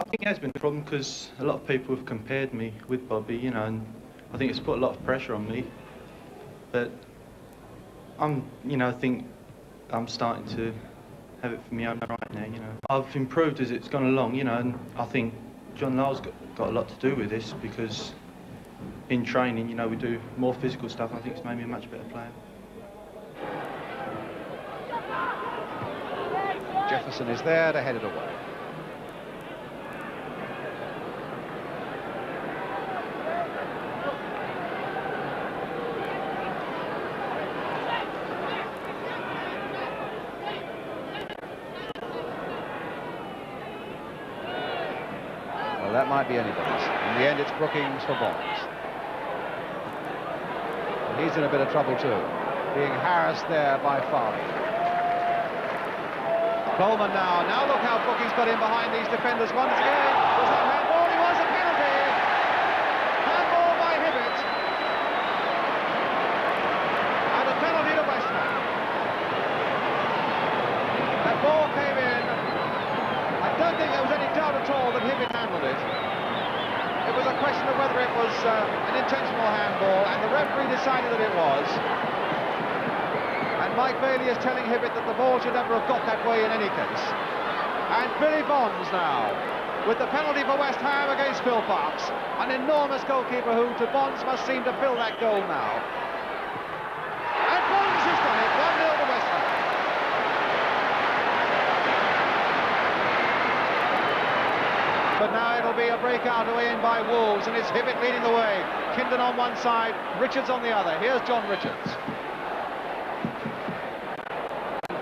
think it has been a problem because a lot of people have compared me with Bobby, you know, and I think it's put a lot of pressure on me. But I think I'm starting to have it for me own right now, you know. I've improved as it's gone along, you know, and I think John Lyle's got a lot to do with this because in training, you know, we do more physical stuff. I think it's made me a much better player. Jefferson is there to head it away. That might be anybody's. In the end, it's Brookings for Bonds. And he's in a bit of trouble too, being harassed there by Farley. Coleman now. Now look how Brookings got in behind these defenders once again. Was that handball? It was a penalty. Handball by Hibbett. And a penalty to West Ham. That ball came in. I don't think there was any doubt at all that Hibbett handled it. It was a question of whether it was an intentional handball, and the referee decided that it was. And Mike Bailey is telling Hibbett that the ball should never have got that way in any case. And Billy Bonds now, with the penalty for West Ham against Phil Parks. An enormous goalkeeper who, to Bonds, must seem to fill that goal now. But now it'll be a breakout away in by Wolves, and it's Hibbett leading the way. Kindon on one side, Richards on the other. Here's John Richards.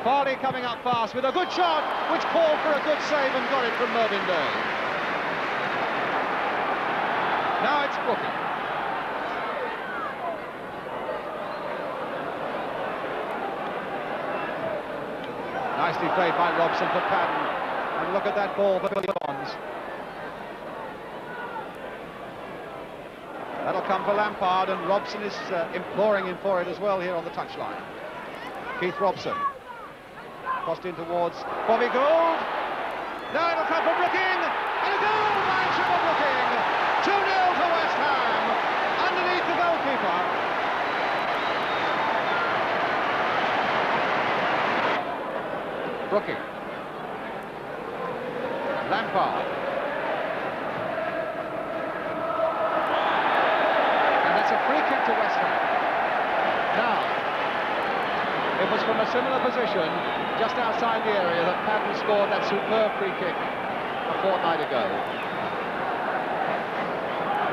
Farley coming up fast with a good shot, which called for a good save and got it from Mervyn Day. Now it's Brooking. Nicely played by Robson for Padden. And look at that ball for Billy Bonds. That'll come for Lampard, and Robson is imploring him for it as well here on the touchline. Keith Robson. Crossed in towards Bobby Gould. Now it'll come for Brooking. And a goal by Trevor Brooking. 2-0 to West Ham. Underneath the goalkeeper. Brooking. Lampard. And that's a free kick to West Ham. Now, it was from a similar position, just outside the area, that Padden scored that superb free kick a fortnight ago.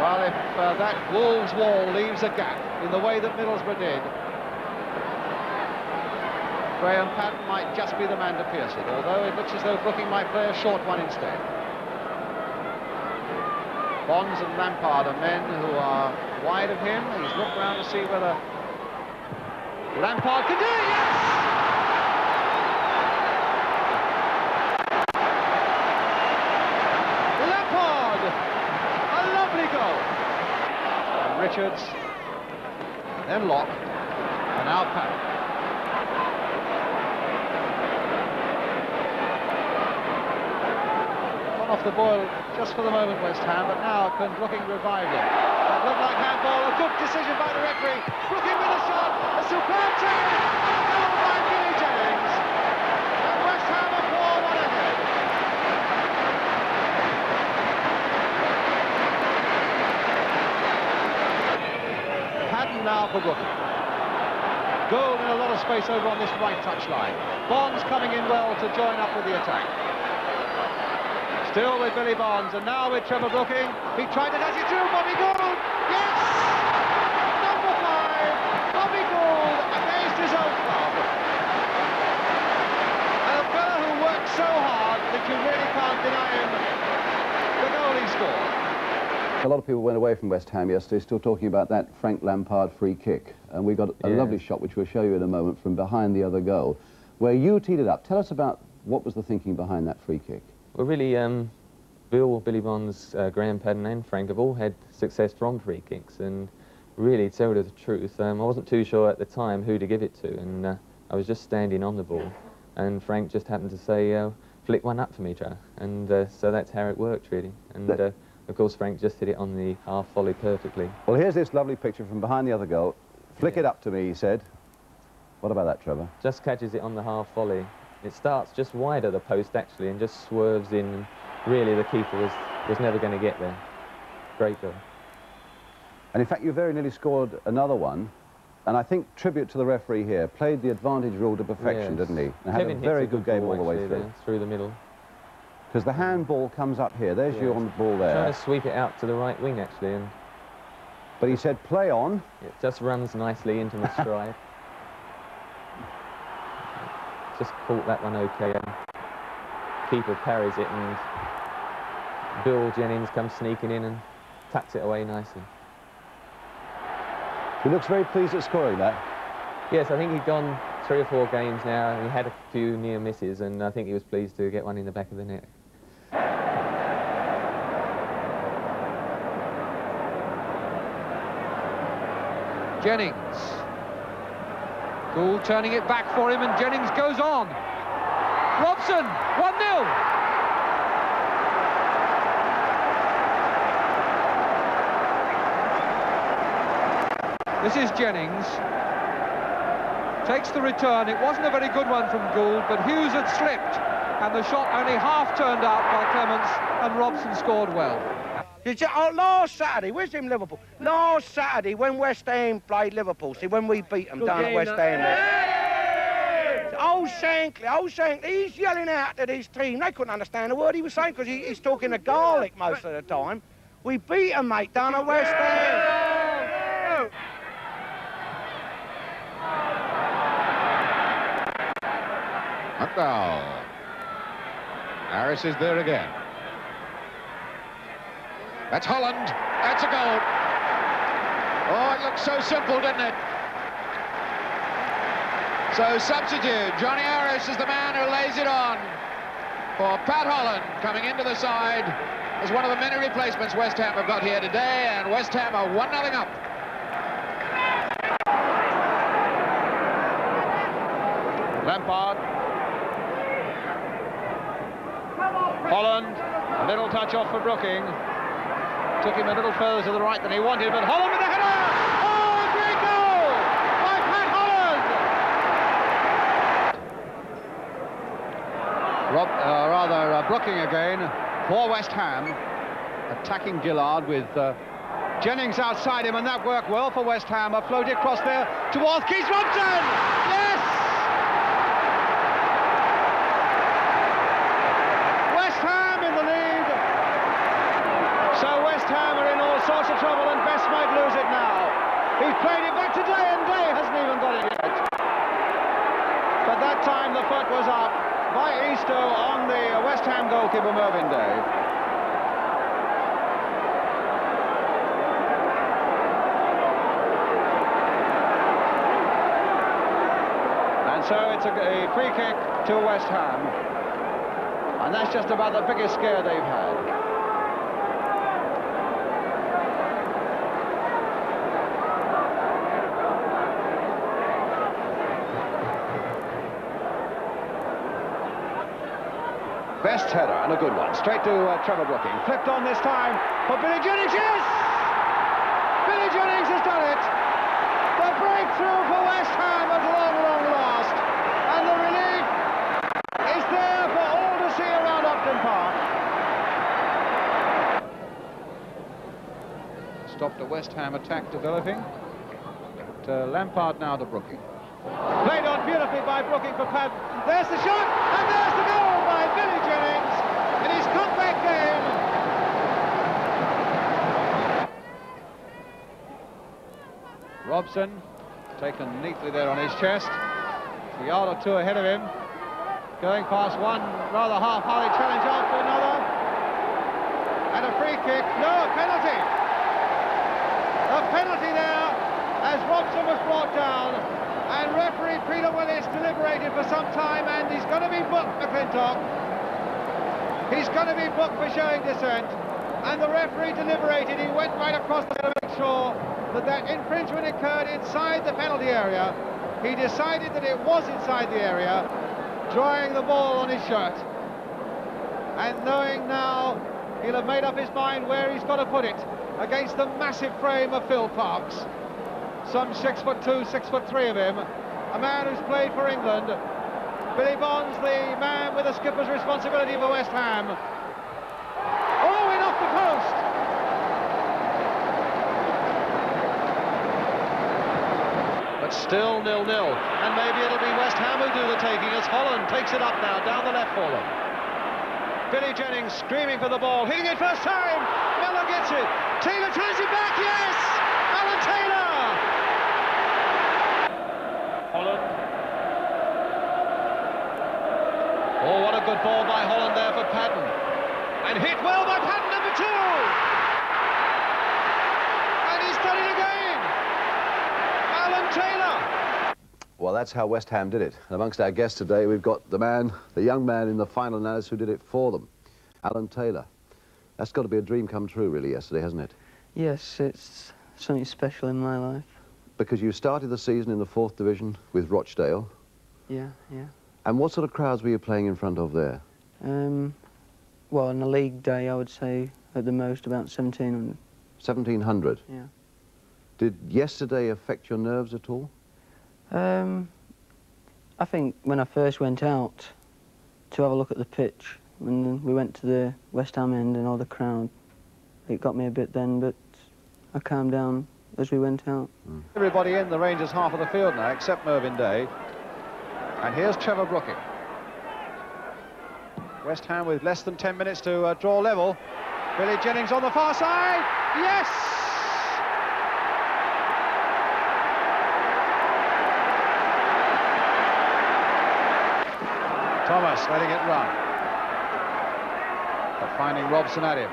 Well, if that Wolves wall leaves a gap in the way that Middlesbrough did, Graham Padden might just be the man to pierce it, although it looks as though Brooking might play a short one instead. Bonds and Lampard are men who are wide of him. He's looked round to see whether Lampard can do it, yes! Lampard! A lovely goal! And Richards, then Locke, and now Padden. Gone off the boil just for the moment, West Ham, but now can Brooking revive him? That looked like handball, a good decision by the referee. Brooking with a shot, a superb save, and a goal by Billy Jennings. And West Ham are 4-1 ahead. Padden now for Brooking. Gould in a lot of space over on this right touchline. Bonds coming in well to join up with the attack. Still with Billy Bonds, and now with Trevor Brooking. He tried to dash it through, Bobby Gould! Yes! Number 5, Bobby Gould against his own club. And a fella who worked so hard that you really can't deny him the goal he scored. A lot of people went away from West Ham yesterday still talking about that Frank Lampard free kick. And we got a lovely shot, which we'll show you in a moment, from behind the other goal, where you teed it up. Tell us about what was the thinking behind that free kick. Well, really, Bill, Billy Bonds, Graham Padden and Frank have all had success from free kicks, and really, to tell you the truth, I wasn't too sure at the time who to give it to, and I was just standing on the ball, and Frank just happened to say, flick one up for me, Joe, and so that's how it worked, really, and of course Frank just hit it on the half volley perfectly. Well, here's this lovely picture from behind the other goal. Flick it up to me, he said. What about that, Trevor? Just catches it on the half volley. It starts just wide of the post, actually, and just swerves in. Really, the keeper was never going to get there. Great goal. And in fact, you very nearly scored another one. And I think, tribute to the referee here, played the advantage rule to perfection, didn't he? And had a very good game all the way through. Through the middle. Because the handball comes up here. There's you on the ball there. Trying to sweep it out to the right wing, actually. But he said, play on. It just runs nicely into my stride. Just caught that one okay, and keeper parries it, and Bill Jennings comes sneaking in and tucks it away nicely. He looks very pleased at scoring that. Yes, I think he'd gone 3 or 4 games now, and he had a few near misses, and I think he was pleased to get one in the back of the net. Jennings. Gould turning it back for him, and Jennings goes on. Robson, 1-0. This is Jennings. Takes the return. It wasn't a very good one from Gould, but Hughes had slipped, and the shot only half turned out by Clements, and Robson scored well. Last Saturday, where's him Liverpool? Last Saturday when West Ham played Liverpool, see when we beat them down at West Ham. old Shankly, he's yelling out to his team. They couldn't understand a word he was saying because he's talking to garlic most of the time. We beat him, mate, down at West Ham. And now, Harris is there again. That's Holland. That's a goal. Oh, it looks so simple, didn't it? So substitute, Johnny Harris is the man who lays it on for Pat Holland, coming into the side as one of the many replacements West Ham have got here today, and West Ham are 1-0 up. Lampard. Holland, a little touch off for Brooking. Took him a little further to the right than he wanted, but Holland with the header! Oh, a great goal by Pat Holland! Brooking again for West Ham, attacking Gillard with Jennings outside him, and that worked well for West Ham. A floated across there towards Keith Robson! Yes! West Ham in the lead. So West Ham are in all sorts of trouble, and Best might lose it now. He's played it back today, and Day hasn't even got it yet. But that time the foot was up by Easto on the West Ham goalkeeper, Mervyn Day. And so it's a free kick to West Ham. And that's just about the biggest scare they've had. Best header, and a good one. Straight to Trevor Brooking. Flipped on this time for Billy Jennings. Yes! Billy Jennings has done it. The breakthrough for West Ham at long, long last. And the relief is there for all to see around Upton Park. Stopped a West Ham attack developing. But, Lampard now to Brooking. Played on beautifully by Brooking for Pat. There's the shot, and there's the goal by Billy Jennings in his comeback game. Robson taken neatly there on his chest. A yard or two ahead of him. Going past one rather half-hearted challenge after another. And a free kick. No, a penalty. A penalty there as Robson was brought down. And referee Peter Willis deliberated for some time, and he's going to be booked, McClintock. He's going to be booked for showing dissent. And the referee deliberated. He went right across there to make sure that that infringement occurred inside the penalty area. He decided that it was inside the area, drying the ball on his shirt. And knowing now, he'll have made up his mind where he's got to put it against the massive frame of Phil Parkes. Some 6'2", 6'3" of him, a man who's played for England. Billy Bonds, the man with the skipper's responsibility for West Ham. Oh, in off the post! But still 0-0, and maybe it'll be West Ham who do the taking as Holland takes it up now, down the left for them. Billy Jennings screaming for the ball, hitting it first time. Miller gets it. Taylor tries it back, yes! Alan Taylor! Holland. Oh, what a good ball by Holland there for Patton. And hit well by Patton, number 2. And he's done it again. Alan Taylor. Well, that's how West Ham did it. And amongst our guests today, we've got the young man in the final analysis who did it for them, Alan Taylor. That's got to be a dream come true, really, yesterday, hasn't it? Yes, it's something special in my life. Because you started the season in the 4th division with Rochdale. Yeah, yeah. And what sort of crowds were you playing in front of there? Well, on a league day, I would say at the most about 1,700. 1,700? Yeah. Did yesterday affect your nerves at all? I think when I first went out to have a look at the pitch, when we went to the West Ham end and all the crowd, it got me a bit then, but I calmed down as we went out. Everybody in the Rangers half of the field now, except Mervyn Day. And here's Trevor Brooking. West Ham with less than 10 minutes to draw level. Billy Jennings on the far side. Yes! Thomas letting it run. But finding Robson at him.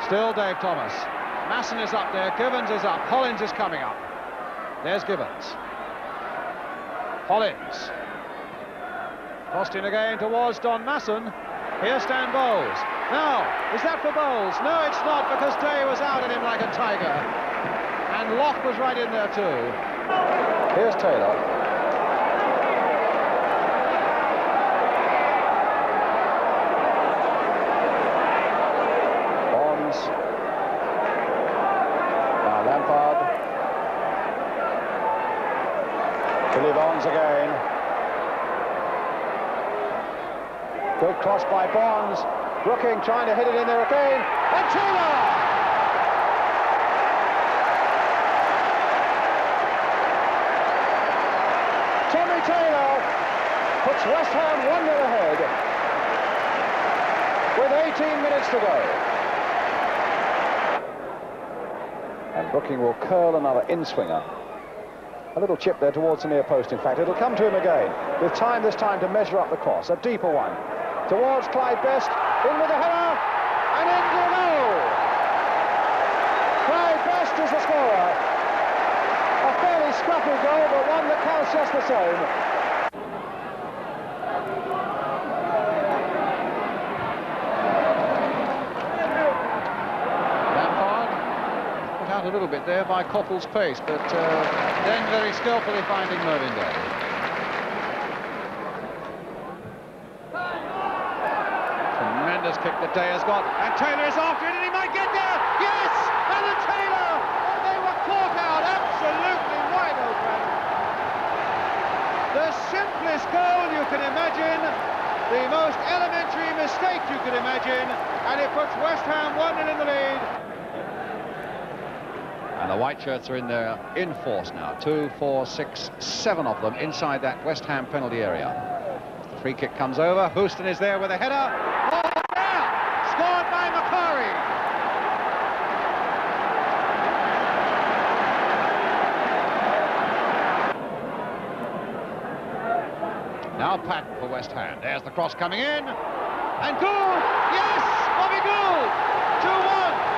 Still Dave Thomas. Masson is up there. Gibbons is up. Hollins is coming up. There's Gibbons. Hollins. Crossed in again towards Don Masson. Here's Stan Bowles. Now, is that for Bowles? No, it's not, because Day was out at him like a tiger. And Locke was right in there too. Here's Taylor. Bonds. Now Lampard. Billy Bonds again. Good cross by Bonds. Brooking trying to hit it in there again. And Taylor! Tommy Taylor puts West Ham 1-0 ahead with 18 minutes to go. And Brooking will curl another in-swinger. A little chip there towards the near post, in fact. It'll come to him again, with time this time to measure up the cross. A deeper one. Towards Clyde Best. In with the header. And in goal! Clyde Best is the scorer. A fairly scrappy goal, but one that counts just the same. A little bit there by Coppell's pace, but then very skillfully finding Mervyn Day. Tremendous kick that Day has got, and Taylor is after it, and he might get there. Yes, Alan Taylor. Oh, they were caught out, absolutely wide open. The simplest goal you can imagine, the most elementary mistake you could imagine, and it puts West Ham 1-0 in the lead. And the white shirts are in there in force now. 2, 4, 6, 7 of them inside that West Ham penalty area. The free kick comes over. Houston is there with a header. Oh, there! Scored by Macquarie. Now Patton for West Ham. There's the cross coming in. And Gould! Yes! Bobby Gould! 2-1.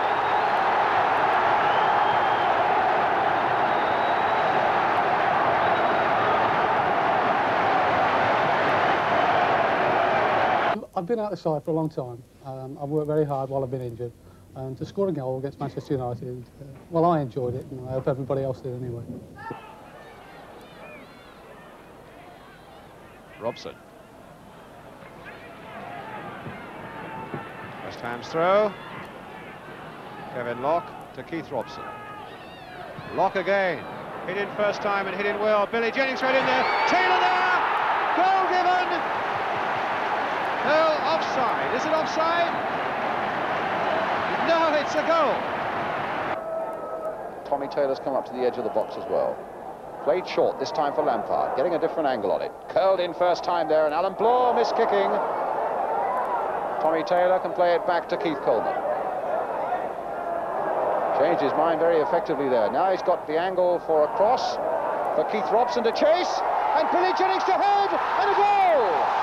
I've been out the side for a long time. I've worked very hard while I've been injured. And to score a goal against Manchester United, well, I enjoyed it, and I hope everybody else did anyway. Robson. West Ham's throw. Kevin Locke to Keith Robson. Locke again. Hit in first time and hit in well. Billy Jennings right in there. Taylor there. Goal given. No, offside. Is it offside? No, it's a goal. Tommy Taylor's come up to the edge of the box as well. Played short, this time for Lampard. Getting a different angle on it. Curled in first time there, and Alan Bloor miskicking. Tommy Taylor can play it back to Keith Coleman. Changed his mind very effectively there. Now he's got the angle for a cross for Keith Robson to chase, and Billy Jennings to head, and a goal!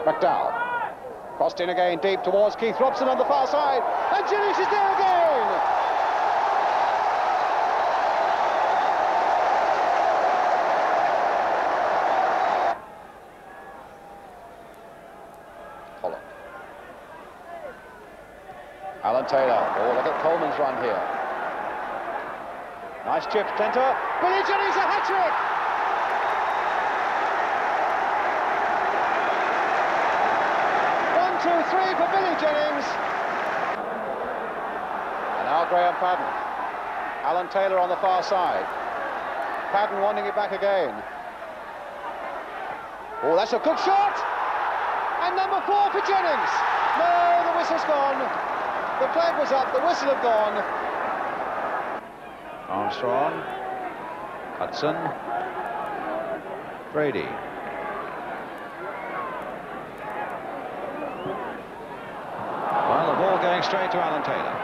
McDowell. Crossed in again, deep towards Keith Robson on the far side, and Jennings is there again! Holland. Alan Taylor. Oh, look at Coleman's run here. Nice chip, centre. Billy Jennings, a hat-trick! Three for Billy Jennings. And now Graham Paddon. Alan Taylor on the far side. Paddon wanting it back again. Oh, that's a good shot! And number 4 for Jennings. No, the whistle's gone. The flag was up, the whistle had gone. Armstrong, Hudson, Brady. Well, the ball going straight to Alan Taylor.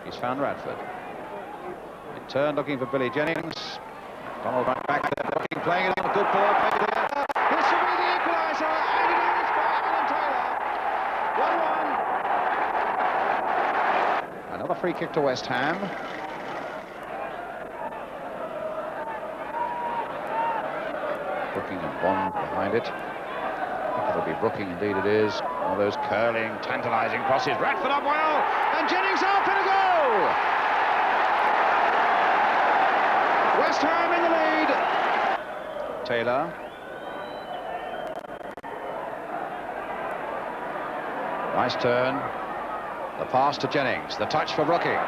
He's found Radford. In turn, looking for Billy Jennings. Donald back there, Brooking playing it on a good ball, played there. This will be the equaliser, and it is by Alan Taylor. 1-1. Another free kick to West Ham. Brooking and Bond behind it. I think it'll be Brooking, indeed it is. All those curling, tantalising crosses. Radford up well, and Jennings up and a goal! West Ham in the lead. Taylor. Nice turn. The pass to Jennings. The touch for Brooking.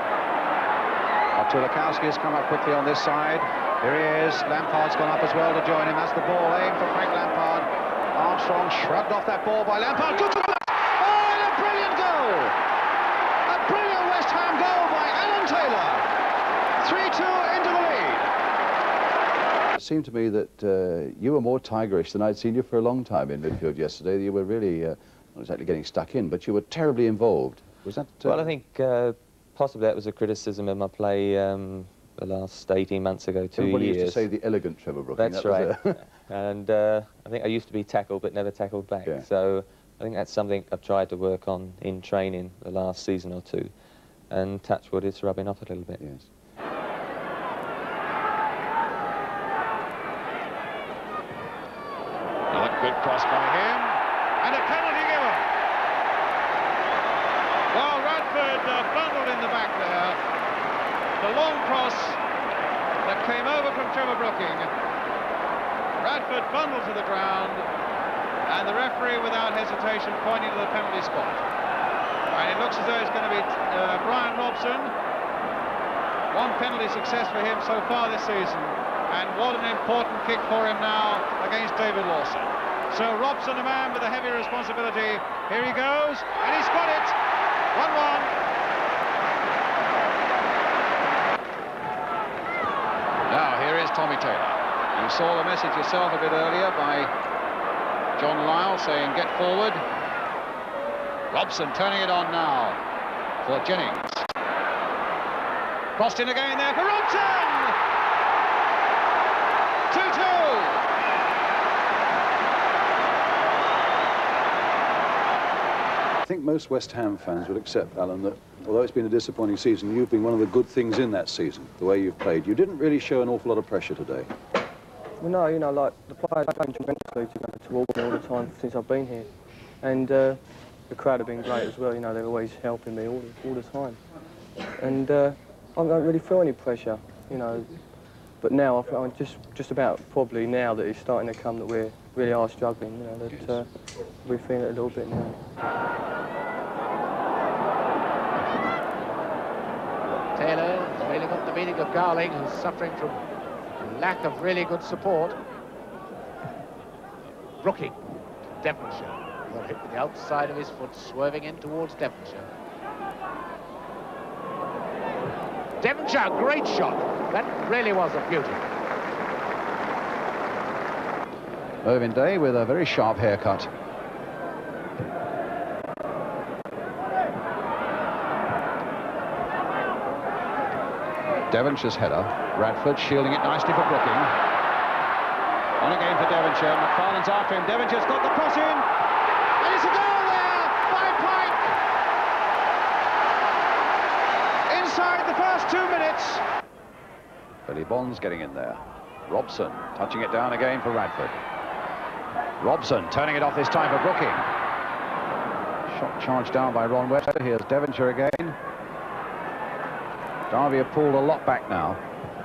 Tulakowski has come up quickly on this side. Here he is. Lampard's gone up as well to join him. That's the ball aimed for Frank Lampard. Armstrong shrugged off that ball by Lampard. Good goal! Oh, and a brilliant goal! A brilliant West Ham goal by Alan Taylor. 3-2 into the lead. It seemed to me that you were more tigerish than I'd seen you for a long time in midfield yesterday. You were really not exactly getting stuck in, but you were terribly involved. Was that... Well, I think possibly that was a criticism of my play the last 18 months ago, 2 years. Everybody used to say the elegant Trevor Brooking. That's right. And I think I used to be tackled but never tackled back. Yeah. So I think that's something I've tried to work on in training the last season or two. And touch wood, it's rubbing off a little bit. Yes. Another good cross by him. And a penalty given. Well, Radford bundled in the back there. The long cross that came over from Trevor Brooking. Radford bundled to the ground, and the referee, without hesitation, pointing to the penalty spot. And it looks as though it's going to be Bryan Robson. One penalty success for him so far this season, and what an important kick for him now against David Lawson. So Robson, a man with a heavy responsibility. Here he goes, and he's got it. 1-1. Now, here is Tommy Taylor. You saw the message yourself a bit earlier by John Lyle saying, get forward. Robson turning it on now for Jennings. Crossed in again there for Robson! 2-2! I think most West Ham fans would accept, Alan, that although it's been a disappointing season, you've been one of the good things in that season, the way you've played. You didn't really show an awful lot of pressure today. Well, no, you know, like, the players have been tremendously towards me all the time since I've been here. And the crowd have been great as well, you know, they're always helping me all the time. And I don't really feel any pressure, you know. But now, I'm just about probably now that it's starting to come that we really are struggling, you know, that we're feeling it a little bit now. Taylor has really got the meaning of Garling, who's suffering from lack of really good support. Brooking, Devonshire. Got hit with the outside of his foot, swerving in towards Devonshire. Devonshire, great shot. That really was a beauty. Irving Day with a very sharp haircut. Devonshire's header. Radford shielding it nicely for Brooking. On again for Devonshire. McFarlane's after him. Devonshire's got the cross in. And it's a goal there by Pike. Inside the first 2 minutes. Billy Bond's getting in there. Robson touching it down again for Radford. Robson turning it off this time for Brooking. Shot charged down by Ron Webster. Here's Devonshire again. Derby have pulled a lot back now.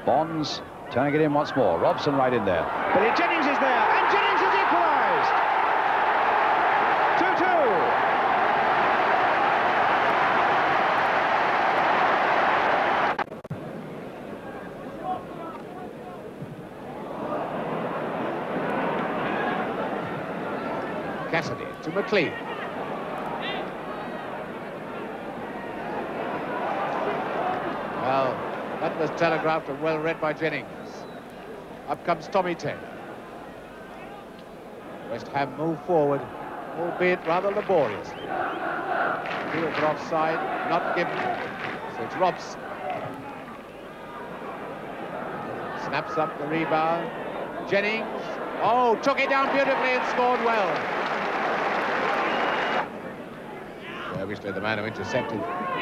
Bonds turning it in once more. Robson right in there. Billy Jennings is there, and Jennings has equalised. 2-2. Cassidy to McLean. Well, that was telegraphed and well read by Jennings. Up comes Tommy Taylor. West Ham move forward, albeit rather laboriously. Field for offside, not given. So it's Robson. Snaps up the rebound. Jennings, oh, took it down beautifully and scored well. Obviously the man who intercepted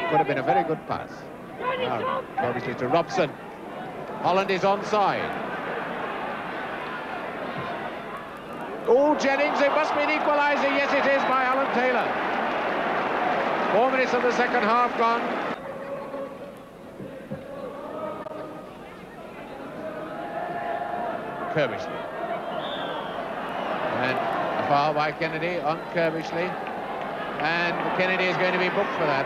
could have been a very good pass. Now, obviously to Robson. Holland is onside. Oh, Jennings, it must be an equaliser. Yes, it is by Alan Taylor. 4 minutes of the second half gone. Kerbishley. And a foul by Kennedy on Kerbishley. And Kennedy is going to be booked for that.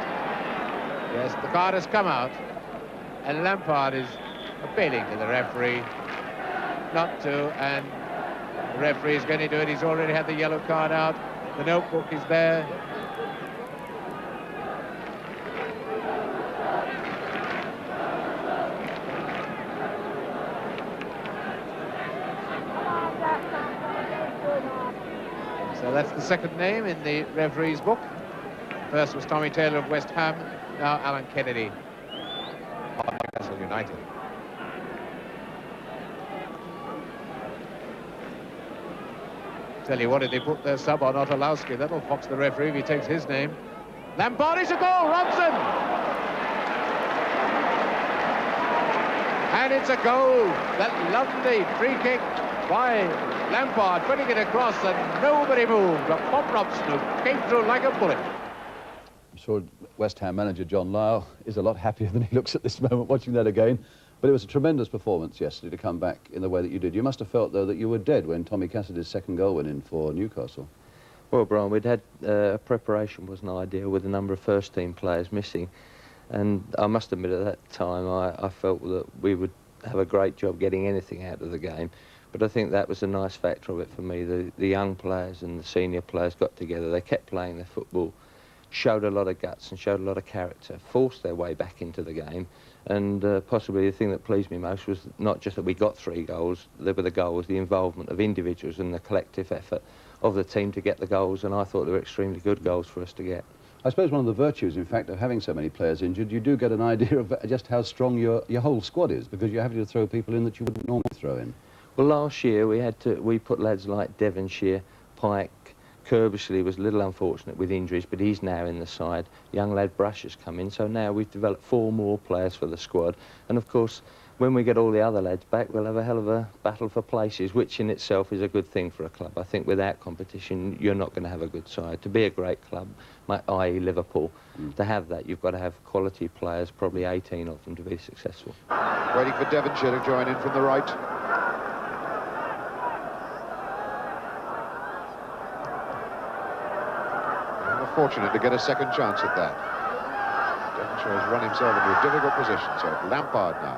Yes, the card has come out. And Lampard is appealing to the referee not to, and the referee is going to do it. He's already had the yellow card out. The notebook is there. So that's the second name in the referee's book. First was Tommy Taylor of West Ham, now Alan Kennedy of Newcastle United. Tell you what, if they put their sub on Otolowski, that'll fox the referee if he takes his name. Lampard is a goal, Robson! And it's a goal. That lovely free kick by Lampard, putting it across and nobody moved. But Bob Robson, who came through like a bullet. I'm sure West Ham manager John Lyall is a lot happier than he looks at this moment watching that again. But it was a tremendous performance yesterday to come back in the way that you did. You must have felt, though, that you were dead when Tommy Cassidy's second goal went in for Newcastle. Well, Brian, we'd had preparation wasn't ideal with a number of first-team players missing. And I must admit at that time I felt that we would have a great job getting anything out of the game. But I think that was a nice factor of it for me. The young players and the senior players got together. They kept playing their football, showed a lot of guts and showed a lot of character, forced their way back into the game. And possibly the thing that pleased me most was not just that we got 3 goals, there were the goals, the involvement of individuals and the collective effort of the team to get the goals, and I thought they were extremely good goals for us to get. I suppose one of the virtues, in fact, of having so many players injured, you do get an idea of just how strong your whole squad is, because you're having to throw people in that you wouldn't normally throw in. Well, last year we put lads like Devonshire, Pike, Kerbishley was a little unfortunate with injuries, but he's now in the side. Young lad Brush has come in, so now we've developed 4 more players for the squad. And of course, when we get all the other lads back, we'll have a hell of a battle for places, which in itself is a good thing for a club. I think without competition, you're not going to have a good side. To be a great club, i.e. Liverpool, to have that, you've got to have quality players, probably 18 of them, to be successful. Waiting for Devonshire to join in from the right. Fortunate to get a second chance at that. Devonshire has run himself into a difficult position, so Lampard now.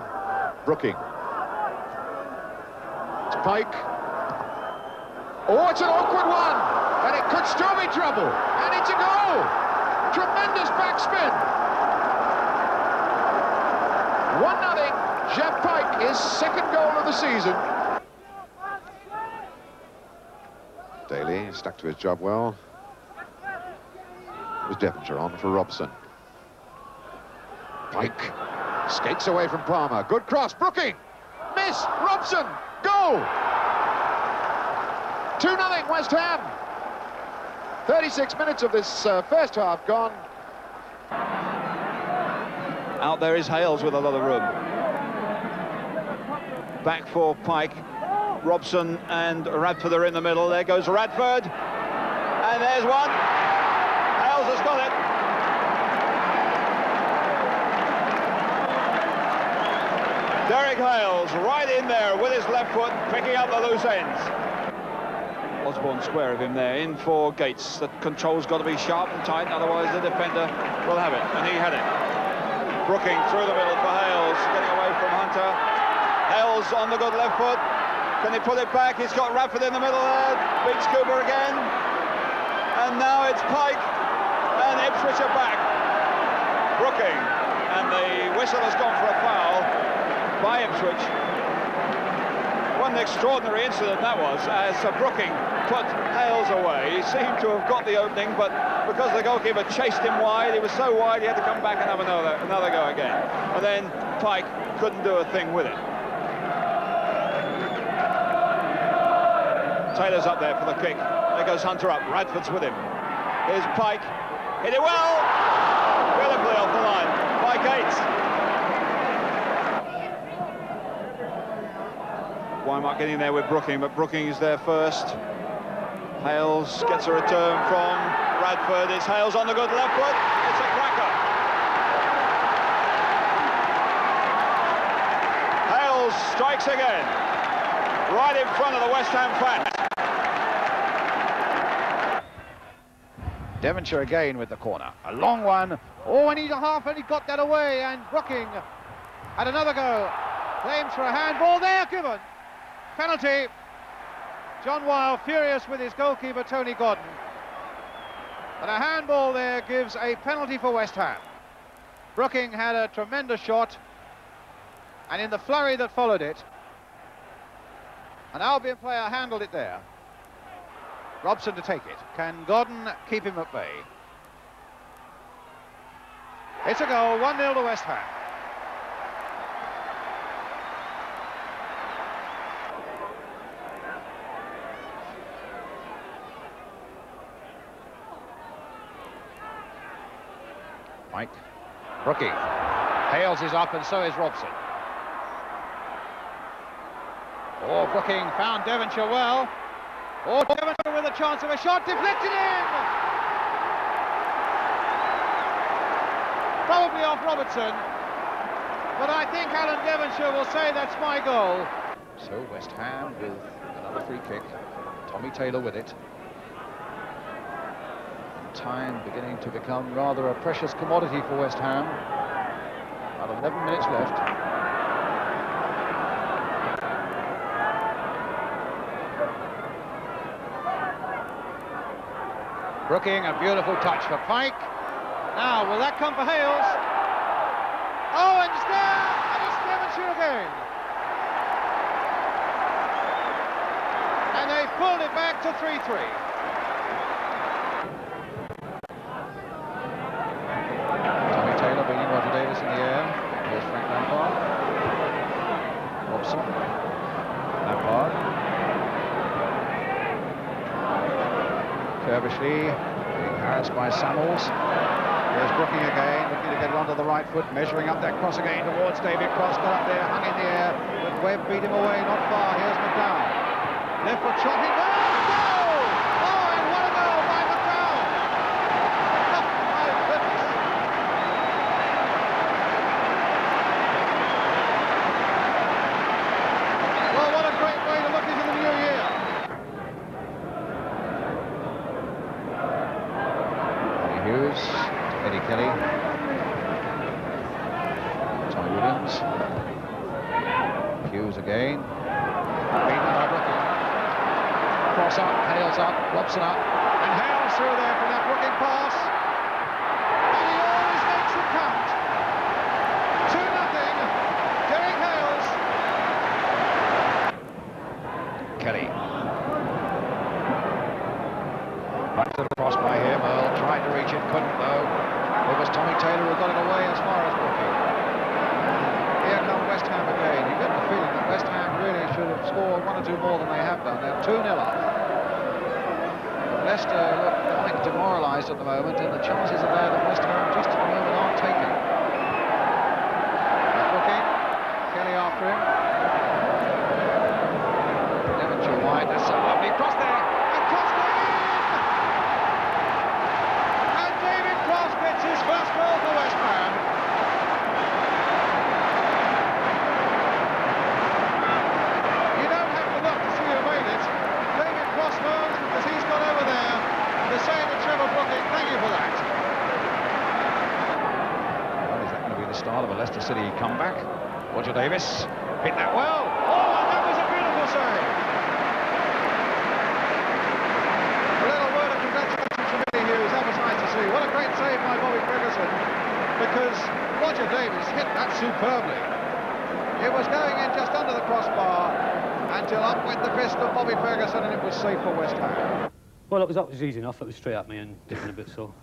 Brooking. It's Pike. Oh, it's an awkward one! And it could still be trouble. And it's a goal! Tremendous backspin! 1-0. Geoff Pike, his second goal of the season. Daly stuck to his job well. Was Devonshire on for Robson. Pike skates away from Palmer. Good cross. Brooking. Miss. Robson. Goal. 2-0 West Ham. 36 minutes of this first half gone. Out there is Hales with a lot of room. Back for Pike. Robson and Radford are in the middle. There goes Radford. And there's one. Hales has got it. Derek Hales right in there with his left foot, picking up the loose ends. Osborne square of him there, in for Gates. The control's got to be sharp and tight, otherwise the defender will have it, and he had it. Brooking through the middle for Hales, getting away from Hunter. Hales on the good left foot. Can he put it back? He's got Radford in the middle there. Beats Cooper again. And now it's Pike, and Ipswich are back. Brooking, and the whistle has gone for a foul by Ipswich. What an extraordinary incident that was, as Brooking put Hales away. He seemed to have got the opening, but because the goalkeeper chased him wide, he was so wide he had to come back and have another go again. And then Pike couldn't do a thing with it. Taylor's up there for the kick. There goes Hunter up. Radford's with him. Here's Pike. Hit it well. Beautifully off the line by Gates. Wymart getting there with Brooking, but Brooking is there first. Hales gets a return from Radford. It's Hales on the good left foot. It's a cracker. Hales strikes again, right in front of the West Ham fans. Devonshire again with the corner. A long one. Oh, and he's a half, and he got that away. And Brooking had another go. Claims for a handball there given. Penalty. John Weil furious with his goalkeeper, Tony Gordon. And a handball there gives a penalty for West Ham. Brooking had a tremendous shot. And in the flurry that followed it, an Albion player handled it there. Robson to take it. Can Gordon keep him at bay? It's a goal, 1-0 to West Ham. Mike. Brooking. Hales is up and so is Robson. Oh, Brooking found Devonshire well. Oh, Devonshire with a chance of a shot, deflected in! Probably off Robertson, but I think Alan Devonshire will say that's my goal. So West Ham with another free kick. Tommy Taylor with it. And time beginning to become rather a precious commodity for West Ham. About 11 minutes left. Brooking, a beautiful touch for Pike. Now, will that come for Hales? Oh, and it's there! And it's Devonshire again. And they pulled it back to 3-3. Tommy Taylor beating Roger Davis in the air. Here's Frank Lampard. Robson. Lampard. Derbyshire being harassed by Samuels. There's Brooking again, looking to get it onto the right foot, measuring up that cross again towards David Cross, got up there, hung in the air, but Webb beat him away, not far. Here's McDowell. Left foot shot, he goes! Goal! Oh, and what a goal by McDowell! Oh, my goodness! Well, what a great way to look into the new year. Hughes, Eddie Kelly, Ty Williams, Hughes again, beaten by Brooking. Cross up, Hales up, Robson up, and Hales through there from that Brooking pass. And he always makes it count. 2-0, Derek Hales. Kelly. Back to the cross by him. Earl tried to reach it, couldn't though. It was Tommy Taylor who got it away as far as Brooking. Here come West Ham again. You get the feeling that West Ham really should have scored one or two more than they have done. They're 2-0 up. But Leicester look quite demoralised at the moment, and the chances are there that West Ham just at the moment aren't taken. Brooking, Kelly after him. Devonshire wide. That's a lovely cross there. His first goal for West Ham. You don't have to look to see who made it. David Cross knows because he's got over there to say to Trevor Brooking, thank you for that. Well, is that going to be the start of a Leicester City comeback? Roger Davis hit that well. Oh, and that was a beautiful save. A little word of congratulations because Roger Davies hit that superbly. It was going in just under the crossbar until up went the fist of Bobby Ferguson, and it was safe for West Ham. Well, that was easy enough. It was straight at me and different a bit, so...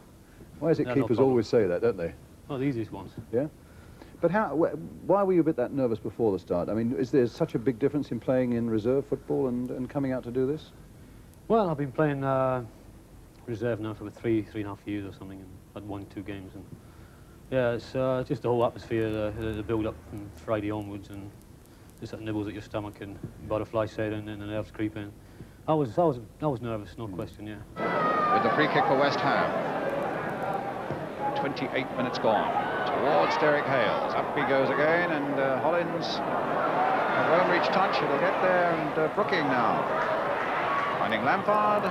Why is it no keepers problem. always say that, don't they? Oh, the easiest ones. Yeah? But why were you a bit that nervous before the start? I mean, is there such a big difference in playing in reserve football and coming out to do this? Well, I've been playing reserve now for about 3.5 years or something, and I'd won 2 games. And yeah, it's just the whole atmosphere, the build-up from Friday onwards, and just that nibbles at your stomach and butterfly setting and the nerves creeping. I was nervous, no question, yeah. With the free kick for West Ham. 28 minutes gone. Towards Derek Hales. Up he goes again, and Hollins won't reach touch. It'll get there, and Brooking now. Finding Lampard.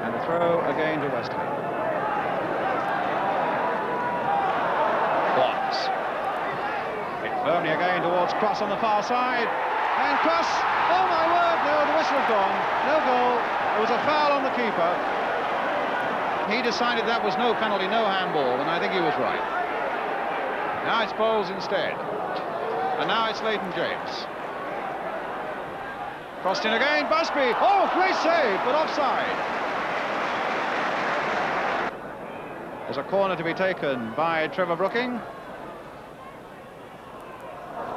And the throw again to West Ham. Bonds. Hit firmly again towards Cross on the far side. And Cross, oh my word, no, the whistle's gone. No goal. There was a foul on the keeper. He decided that was no penalty, no handball, and I think he was right. Now it's Bowles instead. And now it's Leighton James. Crossed in again, Busby. Oh, great save, but offside. There's a corner to be taken by Trevor Brooking.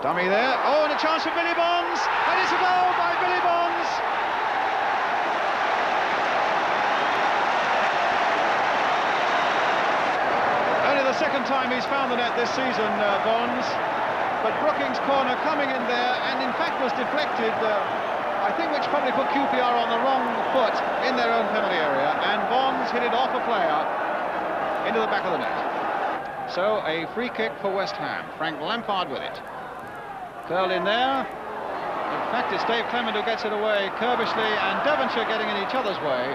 Dummy there. Oh, and a chance for Billy Bonds. And it's a goal by Billy Bonds. The second time he's found the net this season, Bonds. But Brooking's corner coming in there, and in fact was deflected, I think, which probably put QPR on the wrong foot in their own penalty area, and Bonds hit it off a player into the back of the net. So a free kick for West Ham. Frank Lampard with it. Curled in there. In fact, it's Dave Clement who gets it away. Kerbishley and Devonshire getting in each other's way.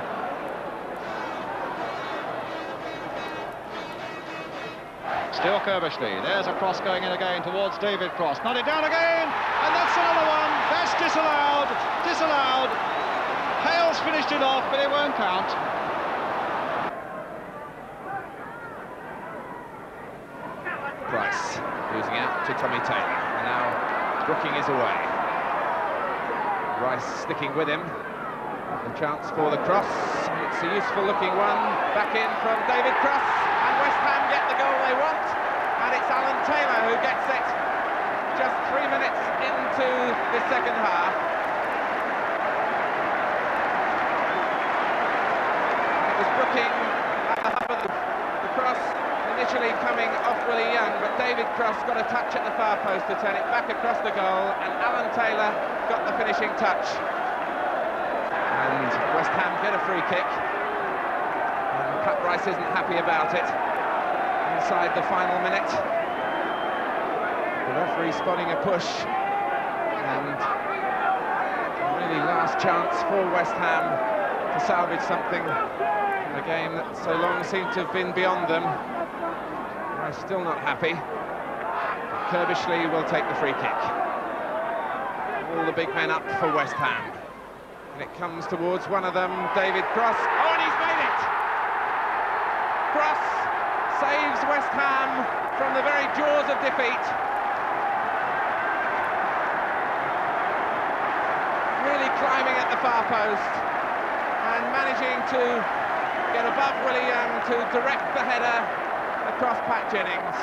Still Kerbishley. There's a cross going in again towards David Cross. Nodded down again, and that's another one. That's disallowed. Disallowed. Hales finished it off, but it won't count. Price losing out to Tommy Taylor. And now Brooking is away. Rice sticking with him. A chance for the cross. It's a useful looking one. Back in from David Cross. And West Ham get the goal they want, and it's Alan Taylor who gets it just 3 minutes into the second half. It was Brooking at the hub of the cross, initially coming off Willie Young, but David Cross got a touch at the far post to turn it back across the goal, and Alan Taylor got the finishing touch. And West Ham get a free kick. Pat Rice isn't happy about it. Inside the final minute, the referee spotting a push, and a really last chance for West Ham to salvage something in a game that so long seemed to have been beyond them. Rice still not happy. Kerbishley will take the free kick. All the big men up for West Ham, and it comes towards one of them, David Cross. Oh, and he's made it! Cross saves West Ham from the very jaws of defeat. Really climbing at the far post and managing to get above Willie Young to direct the header across Pat Jennings.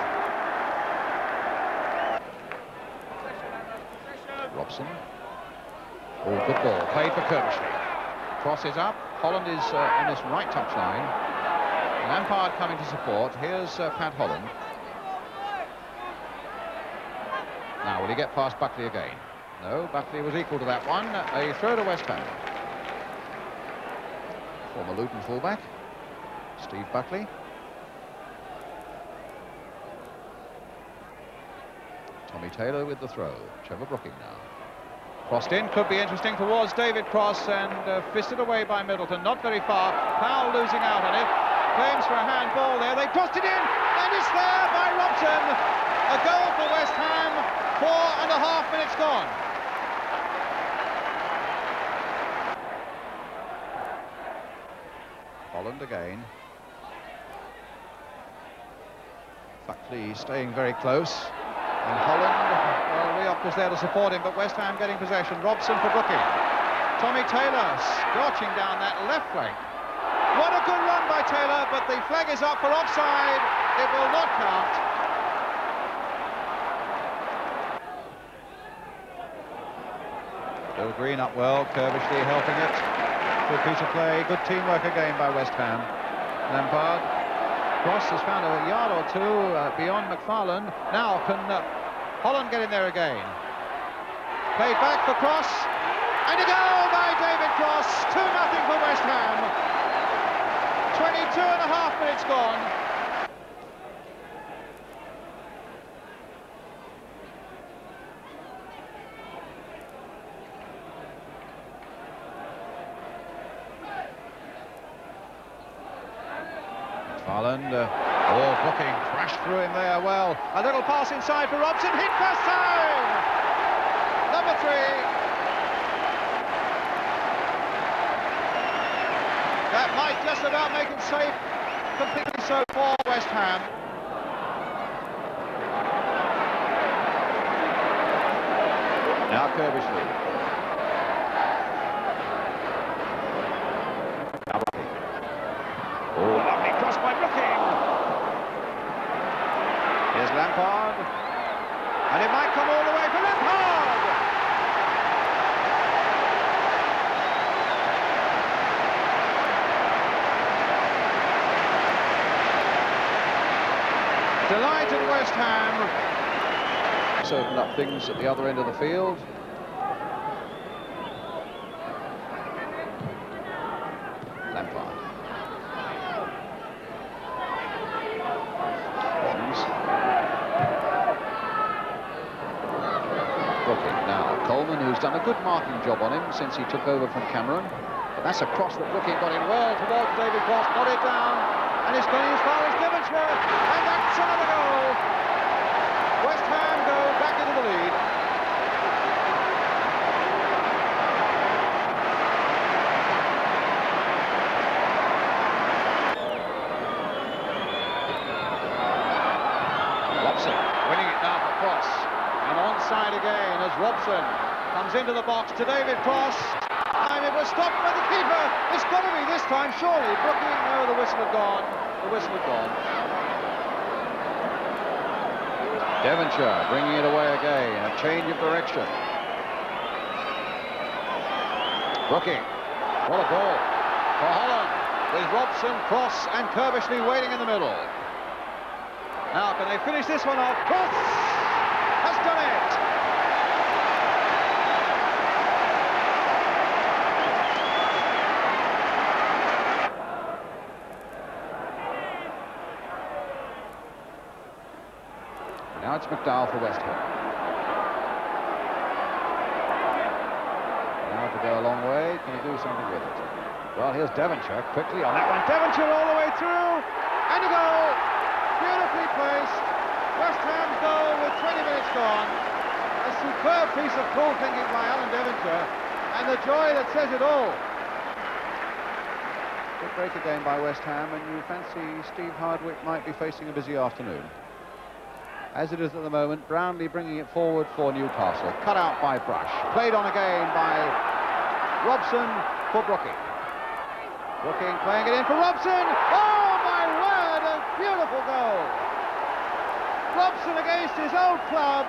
Robson. Oh, good ball. Played for Kerbishley. Cross is up. Holland is on his right touchline. Lampard coming to support. Here's Pat Holland. Now, will he get past Buckley again? No, Buckley was equal to that one. A throw to West Ham. Former Luton fullback, Steve Buckley. Tommy Taylor with the throw. Trevor Brooking now. Crossed in, could be interesting towards David Cross, and fisted away by Middleton. Not very far. Powell losing out on it. Claims for a handball there. They tossed it in, and it's there by Robson. A goal for West Ham. 4.5 minutes gone. Holland again. Buckley staying very close. And Holland, well, Rioch was there to support him, but West Ham getting possession. Robson for Brooking. Tommy Taylor scorching down that left flank. What a good run by Taylor, but the flag is up for offside. It will not count. Bill Green up well, Kerbishley helping it. Good piece of play, good teamwork again by West Ham. Lampard. Cross has found a yard or two beyond McFarlane. Now can Holland get in there again? Played back for Cross. And a goal by David Cross. 2-0 for West Ham. 22.5 minutes gone. Farland, Brooking crashed through him there well. A little pass inside for Robson, hit first time! Number 3. That might just about make it safe, completely so for West Ham. Now Kerbishley. Cross by Brooking. Here's Lampard. And it might come all the way for Lampard. Delighted West Ham. It's opened up things at the other end of the field. Lampard. Coleman, who's done a good marking job on him since he took over from Cameron. But that's a cross that Brooking got in well towards David Cross, got it down, and it's going as far as Devonshire, and that's another goal. West Ham go back into the lead. Robson winning it now for Cross. And onside again as Robson comes into the box to David Cross. And it was stopped by the keeper. It's got to be this time, surely. Brooking, no, the whistle had gone. The whistle had gone. Devonshire bringing it away again. A change of direction. Brooking. What a ball for Holland. With Robson, Cross and Kerbishley waiting in the middle. Now, can they finish this one off? Cross has done it. Now it's McDowell for West Ham. Now to go a long way. Can he do something with it? Well, here's Devonshire quickly on that one. Devonshire all the way through. And a goal. Beautifully placed. West Ham's goal with 20 minutes gone. A superb piece of cool thinking by Alan Devonshire, and the joy that says it all. Good break again by West Ham, and you fancy Steve Hardwick might be facing a busy afternoon. As it is at the moment, Brownlee bringing it forward for Newcastle. Cut out by Brush. Played on again by Robson for Brooking. Brooking playing it in for Robson. Oh, my word, a beautiful goal. Robson against his old club,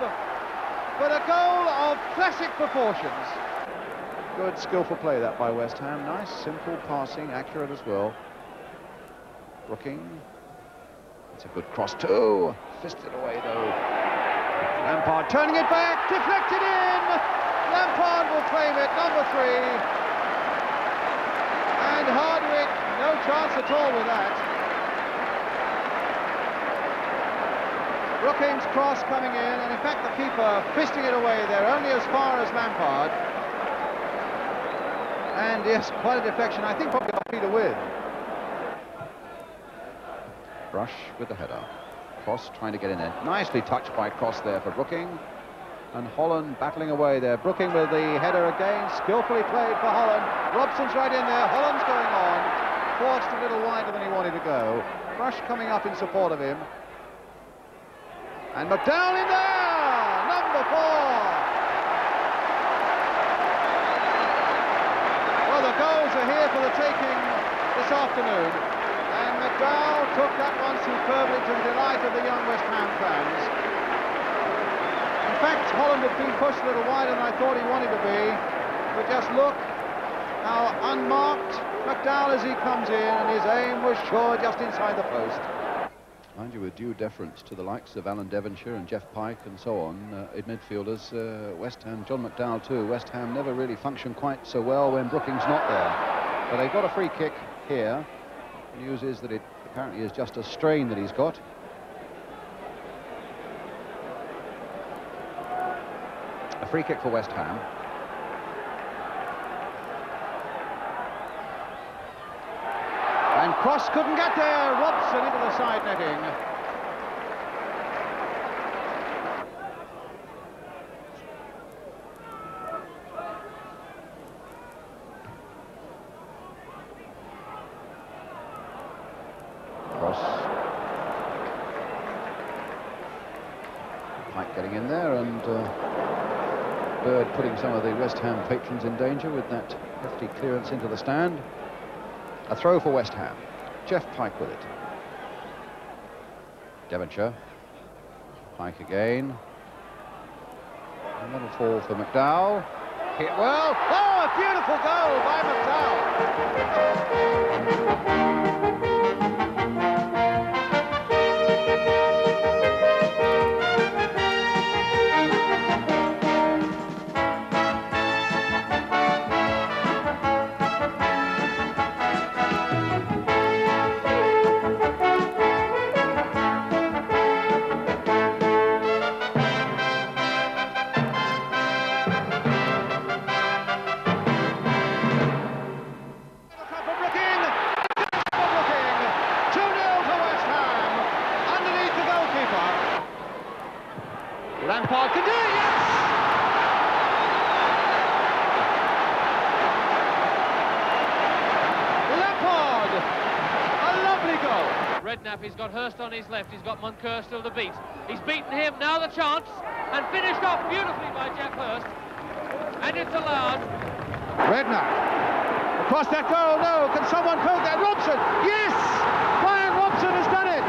but a goal of classic proportions. Good, skillful play that by West Ham. Nice, simple passing, accurate as well. Brooking. It's a good cross too. Fisted away though. Lampard turning it back, deflected in. Lampard will claim it, number 3. And Hardwick, no chance at all with that. Brooking's cross coming in, and in fact the keeper fisting it away there, only as far as Lampard. And yes, quite a deflection, I think probably off Peter With. Brush with the header. Cross trying to get in there. Nicely touched by Cross there for Brooking. And Holland battling away there. Brooking with the header again, skillfully played for Holland. Robson's right in there, Holland's going on. Forced a little wider than he wanted to go. Brush coming up in support of him. And McDowell in there! Number 4! Well, the goals are here for the taking this afternoon. And McDowell took that one superbly to the delight of the young West Ham fans. In fact, Holland had been pushed a little wider than I thought he wanted to be. But just look how unmarked McDowell as he comes in, and his aim was sure just inside the post. Mind you, with due deference to the likes of Alan Devonshire and Geoff Pike and so on, in midfielders, West Ham, John McDowell too, West Ham never really functioned quite so well when Brooking's not there. But they've got a free kick here. The news is that it apparently is just a strain that he's got. A free kick for West Ham. And Cross couldn't get there. Robson into the side netting. Cross. Pike getting in there, and Bird putting some of the West Ham patrons in danger with that hefty clearance into the stand. A throw for West Ham. Geoff Pike with it. Devonshire. Pike again. And that'll fall for McDowell. Hit well. Oh, a beautiful goal by McDowell. Lampard can do it, yes! Lampard! A lovely goal! Redknapp, he's got Hurst on his left, he's got Moncur still to beat. He's beaten him, now the chance, and finished off beautifully by Geoff Hurst. And it's allowed. Redknapp. Across that goal, no, can someone poke that? Robson! Yes! Bryan Robson has done it!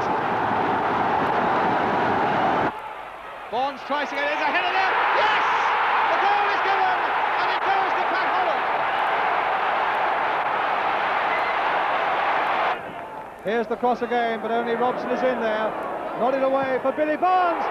Bonds tries to get his ahead of there. Yes! The goal is given, and it goes to Pat Holland. Here's the cross again, but only Robson is in there. Nodded away for Billy Bonds.